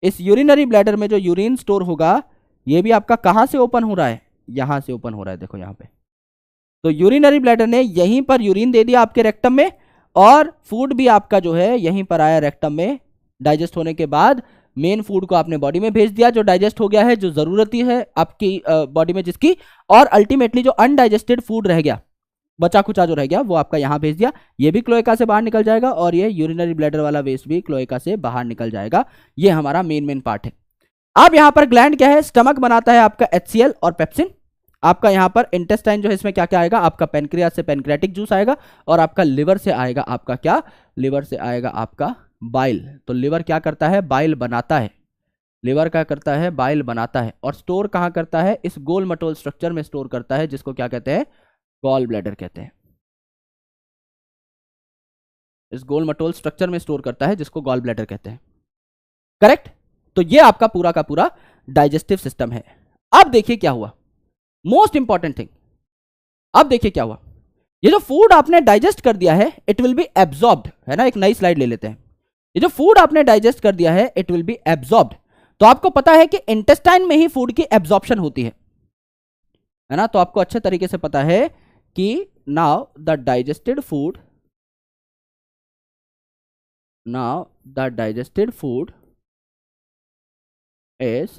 इस यूरिनरी ब्लैडर में जो यूरिन स्टोर होगा ये भी आपका कहां से ओपन हो रहा है, यहां से ओपन हो रहा है, देखो यहां पे। तो यूरिनरी ब्लैडर ने यहीं पर यूरिन दे दिया आपके रेक्टम में, और फूड भी आपका जो है यहीं पर आया रेक्टम में। डाइजेस्ट होने के बाद मेन फूड को आपने बॉडी में भेज दिया, जो डाइजेस्ट हो गया है, जो जरूरती है आपकी बॉडी में जिसकी, और अल्टीमेटली जो अनडाइजेस्टेड फूड रह गया, बचा खुचा जो रह गया, वो आपका यहां भेज दिया। ये भी क्लोएका से बाहर निकल जाएगा, और ये यूरिनरी ब्लैडर वाला वेस्ट भी क्लोएका से बाहर निकल जाएगा। ये हमारा मेन पार्ट है। अब यहां पर ग्लैंड क्या है, स्टमक बनाता है आपका HCl और पेप्सिन। आपका यहां पर इंटेस्टाइन जो है, इसमें क्या क्या आएगा, आपका पेनक्रियास से पेनक्रेटिक जूस आएगा, और आपका लिवर से आएगा आपका क्या, लिवर से आएगा आपका बाइल। तो लिवर क्या करता है, बाइल बनाता है। लिवर क्या करता है, बाइल बनाता है, और स्टोर कहां करता है, इस गोल मटोल स्ट्रक्चर में स्टोर करता है, जिसको क्या कहते हैं, गॉल ब्लैडर कहते हैं। इस गोल मटोल स्ट्रक्चर में स्टोर करता है, जिसको गॉल ब्लैडर कहते हैं। करेक्ट। तो ये आपका पूरा का पूरा डाइजेस्टिव सिस्टम है। अब देखिए क्या हुआ, मोस्ट इंपॉर्टेंट थिंग, अब देखिए क्या हुआ। ये जो फूड आपने डाइजेस्ट कर दिया है, इट विल बी एब्जॉर्ब्ड, है ना। एक नई स्लाइड ले लेते हैं। ये जो फूड आपने डाइजेस्ट कर दिया है, इट विल बी एब्जॉर्ब्ड। तो आपको पता है कि इंटेस्टाइन में ही फूड की एब्जॉर्प्शन होती है ना। तो आपको अच्छे तरीके से पता है कि now the digested food, now the digested food is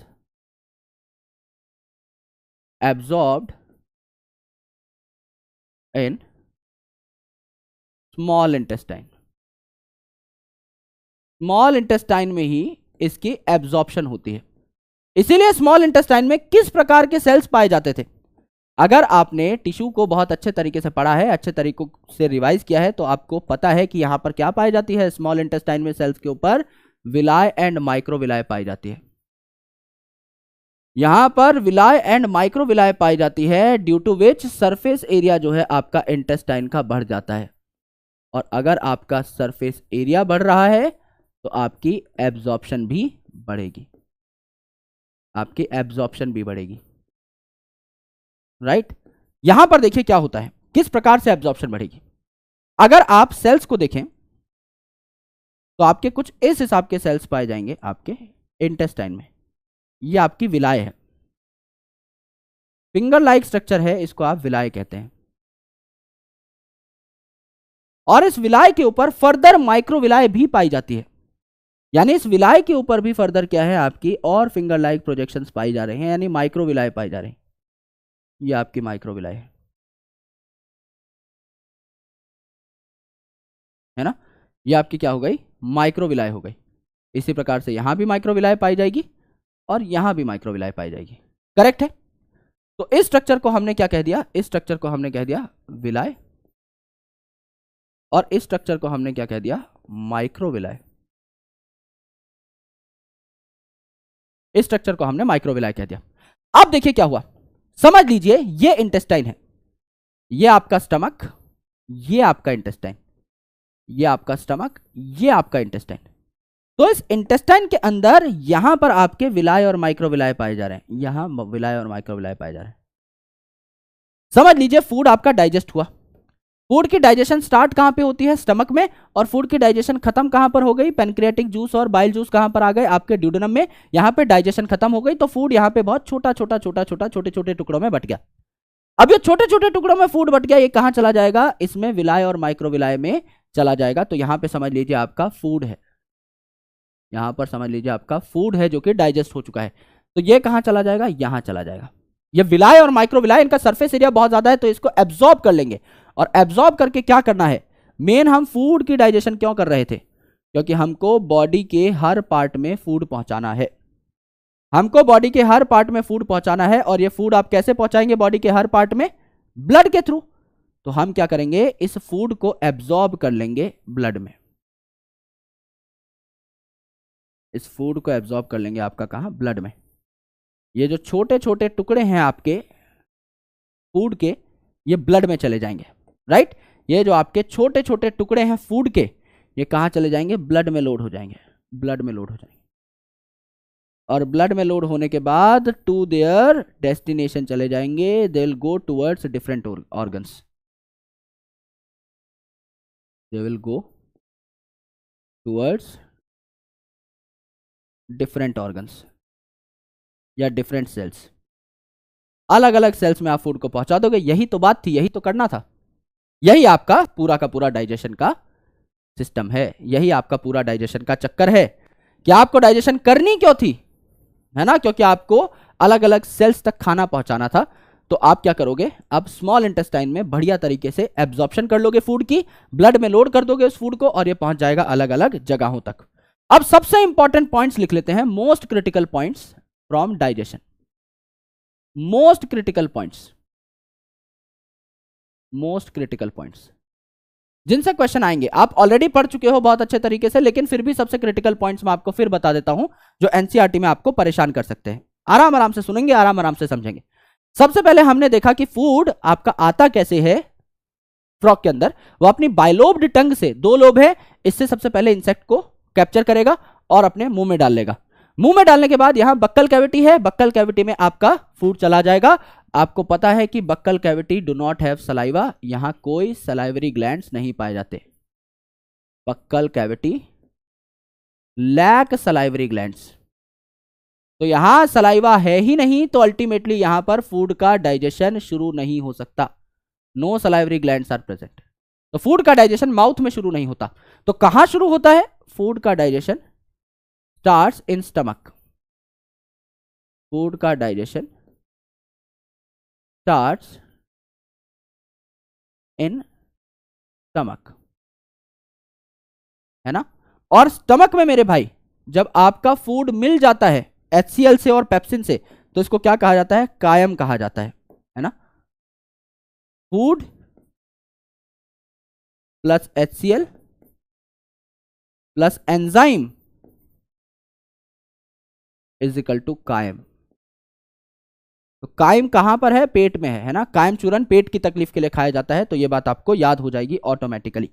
absorbed in small intestine. Small intestine में ही इसकी एब्जॉर्प्शन होती है। इसीलिए स्मॉल इंटेस्टाइन में किस प्रकार के सेल्स पाए जाते थे, अगर आपने टिश्यू को बहुत अच्छे तरीके से पढ़ा है, अच्छे तरीकों से रिवाइज किया है, तो आपको पता है कि यहां पर क्या पाई जाती है, स्मॉल इंटेस्टाइन में सेल्स के ऊपर विलाय एंड माइक्रोविलाय पाई जाती है। यहां पर विलाय एंड माइक्रोविलाय पाई जाती है, due to which surface area जो है आपका इंटेस्टाइन का बढ़ जाता है। और अगर आपका सरफेस एरिया बढ़ रहा है तो आपकी एब्जॉर्प्शन भी बढ़ेगी, आपकी एब्जॉर्प्शन भी बढ़ेगी, राइट। यहां पर देखिए क्या होता है, किस प्रकार से एब्जॉर्प्शन बढ़ेगी। अगर आप सेल्स को देखें तो आपके कुछ इस हिसाब के सेल्स पाए जाएंगे आपके इंटेस्टाइन में। ये आपकी विलाय है, फिंगर लाइक स्ट्रक्चर है, इसको आप विलाय कहते हैं। और इस विलाय के ऊपर फर्दर माइक्रोविलाय भी पाई जाती है, यानी इस विलाय के ऊपर भी फर्दर क्या है आपकी और फिंगर लाइक प्रोजेक्शंस पाई जा रहे हैं, यानी माइक्रोविलाय पाई जा रहे हैं। ये आपकी माइक्रोविलाय है ना। ये आपकी क्या हो गई, माइक्रोविलाय हो गई। इसी प्रकार से यहां भी माइक्रोविलाय पाई जाएगी और यहां भी माइक्रोविलाय पाई जाएगी। करेक्ट है। तो इस स्ट्रक्चर को हमने क्या कह दिया, इस स्ट्रक्चर को हमने कह दिया विलाय, और इस स्ट्रक्चर को हमने क्या कह दिया, माइक्रोविलाय। इस स्ट्रक्चर को हमने माइक्रोविलाय कह दिया। अब देखिए क्या हुआ, समझ लीजिए ये इंटेस्टाइन है, ये आपका स्टमक, ये आपका इंटेस्टाइन, ये आपका स्टमक, ये आपका इंटेस्टाइन। तो इस इंटेस्टाइन के अंदर यहां पर आपके विलाय और माइक्रोविलाय पाए जा रहे हैं, यहां विलाय और माइक्रोविलाय पाए जा रहे हैं। समझ लीजिए फूड आपका डाइजेस्ट हुआ, फूड की डाइजेशन स्टार्ट कहां पे होती है, स्टमक में, और फूड की डाइजेशन खत्म कहां पर हो गई, पेनक्रियाटिक जूस और बाइल जूस कहां पर आ गए, आपके ड्यूडेनम में। यहां पे डाइजेशन खत्म हो गई, तो फूड यहां पे बहुत छोटा छोटा छोटा छोटा छोटे छोटे टुकड़ों में बट गया। अब ये छोटे छोटे टुकड़ों में फूड बट गया, ये कहां चला जाएगा, इसमें विलाय और माइक्रोविलाय में चला जाएगा। तो यहां पे समझ लीजिए आपका फूड है, यहां पर समझ लीजिए आपका फूड है जो कि डाइजेस्ट हो चुका है। तो ये कहां चला जाएगा, यहां चला जाएगा। ये विलाय और माइक्रोविलाय, इनका सरफेस एरिया बहुत ज्यादा है, तो इसको एब्जॉर्ब कर लेंगे। और एब्जॉर्ब करके क्या करना है, मेन हम फूड की डाइजेशन क्यों कर रहे थे, क्योंकि हमको बॉडी के हर पार्ट में फूड पहुंचाना है, हमको बॉडी के हर पार्ट में फूड पहुंचाना है। और ये फूड आप कैसे पहुंचाएंगे बॉडी के हर पार्ट में, ब्लड के थ्रू। तो हम क्या करेंगे, इस फूड को एब्जॉर्ब कर लेंगे ब्लड में, इस फूड को एब्जॉर्ब कर लेंगे आपका कहां, ब्लड में। ये जो छोटे छोटे टुकड़े हैं आपके फूड के, ये ब्लड में चले जाएंगे, राइट। ये जो आपके छोटे छोटे टुकड़े हैं फूड के, ये कहां चले जाएंगे, ब्लड में लोड हो जाएंगे, ब्लड में लोड हो जाएंगे। और ब्लड में लोड होने के बाद टू देयर डेस्टिनेशन चले जाएंगे, they will go towards different organs, they will go towards different organs या डिफरेंट सेल्स। अलग अलग सेल्स में आप फूड को पहुंचा दोगे। यही तो बात थी, यही तो करना था। यही आपका पूरा का पूरा डाइजेशन का सिस्टम है, यही आपका पूरा डाइजेशन का चक्कर है कि आपको डाइजेशन करनी क्यों थी, है ना, क्योंकि आपको अलग अलग सेल्स तक खाना पहुंचाना था। तो आप क्या करोगे, अब स्मॉल इंटेस्टाइन में बढ़िया तरीके से एब्जॉर्प्शन कर लोगे फूड की, ब्लड में लोड कर दोगे उस फूड को और ये पहुंच जाएगा अलग अलग जगहों तक। अब सबसे इंपॉर्टेंट पॉइंट्स लिख लेते हैं, most critical points from digestion, most critical points, most critical points जिनसे क्वेश्चन आएंगे। आप ऑलरेडी पढ़ चुके हो बहुत अच्छे तरीके से, लेकिन फिर भी सबसे क्रिटिकल पॉइंट्स मैं आपको फिर बता देता हूं जो एनसीईआरटी में आपको परेशान कर सकते हैं। आराम आराम से सुनेंगे, आराम आराम से समझेंगे। सबसे पहले हमने देखा कि फूड आपका आता कैसे है फ्रॉग के अंदर, वो अपनी बाइलोब्ड टंग से, दो लोब है, इससे सबसे पहले इंसेक्ट को कैप्चर करेगा और अपने मुंह में डाल लेगा। मुंह में डालने के बाद यहां बक्कल कैविटी है, बक्कल कैविटी में आपका फूड चला जाएगा। आपको पता है कि buccal cavity do not have saliva, यहां कोई सलाइवरी ग्लैंड्स नहीं पाए जाते। Buccal cavity lack salivary glands, तो यहां सलाइवा है ही नहीं, तो अल्टीमेटली यहां पर फूड का डाइजेशन शुरू नहीं हो सकता। No salivary glands are present, तो फूड का डाइजेशन माउथ में शुरू नहीं होता। तो कहां शुरू होता है फूड का digestion? Starts in stomach. Food का डाइजेशन स्टार्ट्स इन स्टमक, है ना। और स्टमक में मेरे भाई जब आपका फूड मिल जाता है HCl से और पेप्सिन से, तो इसको क्या कहा जाता है? कायम कहा जाता है ना। Food plus HCl plus enzyme is equal to chyme. तो कायम कहां पर है? पेट में है ना। कायम चूरन पेट की तकलीफ के लिए खाया जाता है, तो यह बात आपको याद हो जाएगी ऑटोमेटिकली।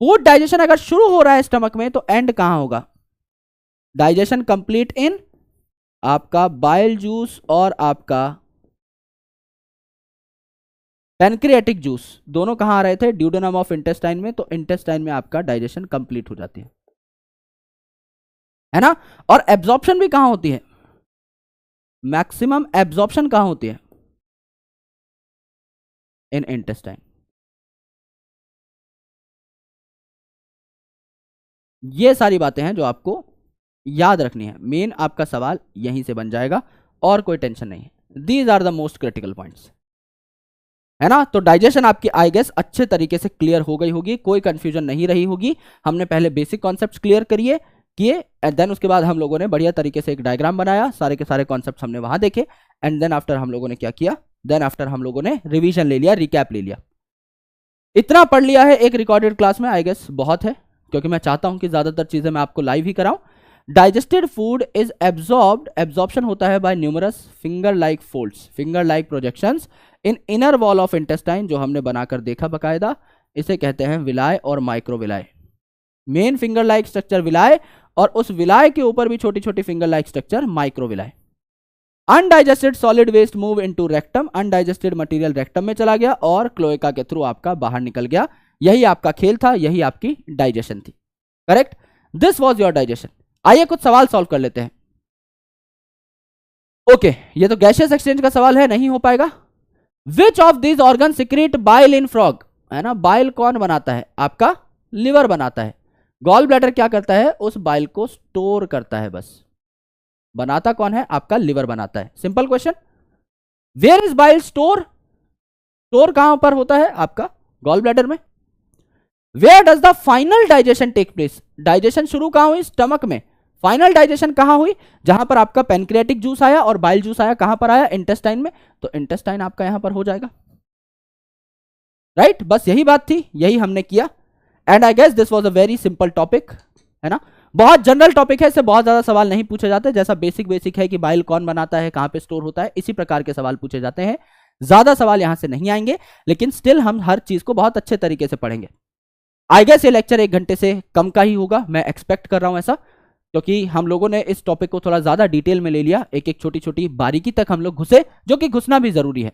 फूड डाइजेशन अगर शुरू हो रहा है स्टमक में, तो एंड कहां होगा? डाइजेशन कंप्लीट इन आपका बाइल जूस और आपका पैनक्रियाटिक जूस, दोनों कहां आ रहे थे? ड्यूडेनम ऑफ इंटेस्टाइन में। तो इंटेस्टाइन में आपका डाइजेशन कंप्लीट हो जाती है ना। और एब्जॉर्प्शन भी कहां होती है? मैक्सिमम एब्जॉर्प्शन कहां होती है? इन इंटेस्टाइन। ये सारी बातें हैं जो आपको याद रखनी है। मेन आपका सवाल यहीं से बन जाएगा और कोई टेंशन नहीं है। These are the most critical points, है ना। तो डाइजेशन आपकी आई गेस अच्छे तरीके से क्लियर हो गई होगी, कोई कंफ्यूजन नहीं रही होगी। हमने पहले बेसिक कॉन्सेप्ट्स क्लियर किए एंड देन उसके बाद हम लोगों ने बढ़िया तरीके से एक डायग्राम बनाया, सारे के सारे कॉन्सेप्ट्स हमने वहां देखे एंड देन आफ्टर हम लोगों ने क्या किया? देन आफ्टर हम लोगों ने रिवीजन ले लिया, रिकैप ले लिया। इतना पढ़ लिया है एक रिकॉर्डेड क्लास में, आई गेस बहुत है, क्योंकि मैं चाहता हूं कि ज्यादातर चीजें मैं आपको लाइव ही कराऊं। Digested food is absorbed, absorption होता है by numerous finger like folds, finger like projections in inner wall of intestine, जो हमने बनाकर देखा बकायदा। इसे कहते हैं विलाय और microvilli. Main finger like structure villi और उस विलाय के ऊपर भी छोटी छोटी finger like structure microvilli. Undigested solid waste move into rectum, undigested material rectum में चला गया और क्लोएका के थ्रू आपका बाहर निकल गया। यही आपका खेल था, यही आपकी डाइजेशन थी। Correct, this was your digestion. आइए कुछ सवाल सॉल्व कर लेते हैं। ओके, ये तो गैसियस एक्सचेंज का सवाल है, नहीं हो पाएगा। Which of this organ secrete bile in frog, है ना। बाइल कौन बनाता है? आपका लिवर बनाता है। गॉल ब्लैडर क्या करता है? उस बाइल को स्टोर करता है। बस बनाता कौन है? आपका लिवर बनाता है। Simple question. Where is bile store? Store कहां पर होता है? आपका गॉल ब्लैडर में। Where does the final digestion take place? Digestion शुरू कहां हुई? स्टमक में। फाइनल डाइजेशन कहां हुई? जहां पर आपका पैनक्रियाटिक जूस आया और बाइल जूस आया, कहां पर आया? इंटेस्टाइन में। तो इंटेस्टाइन आपका यहां पर हो जाएगा, राइट। बस यही बात थी, यही हमने किया and I guess this was a very simple topic, है ना। बहुत जनरल टॉपिक है, इससे बहुत ज्यादा सवाल नहीं पूछे जाते। जैसा बेसिक है कि बाइल कौन बनाता है, कहां पे स्टोर होता है, इसी प्रकार के सवाल पूछे जाते हैं। ज्यादा सवाल यहां से नहीं आएंगे, लेकिन स्टिल हम हर चीज को बहुत अच्छे तरीके से पढ़ेंगे। आई गेस ये लेक्चर 1 घंटे से कम का ही होगा, मैं एक्सपेक्ट कर रहा हूं ऐसा। क्योंकि हम लोगों ने इस टॉपिक को थोड़ा ज्यादा डिटेल में ले लिया, एक एक छोटी छोटी बारीकी तक हम लोग घुसे, जो कि घुसना भी जरूरी है।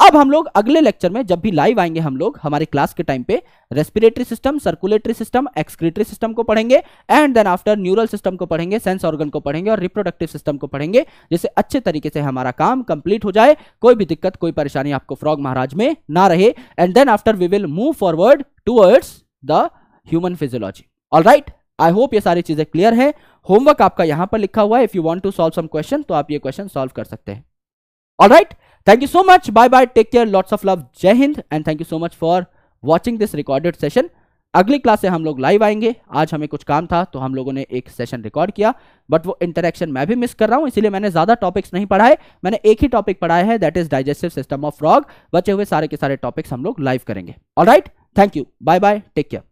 अब हम लोग अगले लेक्चर में जब भी लाइव आएंगे हम लोग हमारे क्लास के टाइम पे respiratory system, circulatory system, excretory system को पढ़ेंगे, and then after neural system को पढ़ेंगे, सेंस ऑर्गन को पढ़ेंगे और रिप्रोडक्टिव सिस्टम को पढ़ेंगे, जिससे अच्छे तरीके से हमारा काम कंप्लीट हो जाए, कोई भी दिक्कत कोई परेशानी आपको फ्रॉग महाराज में ना रहे। And then after we will move forward towards the human physiology. Alright, I hope ये सारी चीजें क्लियर है। होमवर्क आपका यहां पर लिखा हुआ है, if you want to solve some question तो आप ये क्वेश्चन सॉल्व कर सकते हैं। Alright, thank you so much, bye bye, take care, lots of love, जय Hind, and thank you so much for watching this recorded session। अगली class से हम लोग लाइव आएंगे। आज हमें कुछ काम था तो हम लोगों ने एक सेशन रिकॉर्ड किया, बट वो इंटरेक्शन मैं भी मिस कर रहा हूं, इसीलिए मैंने ज्यादा टॉपिक्स नहीं पढ़ाए, मैंने एक ही टॉपिक पढ़ाया है, that is digestive system of frog. बचे हुए सारे के सारे टॉपिक्स हम लोग लाइव करेंगे। Alright, thank you, bye bye, take care.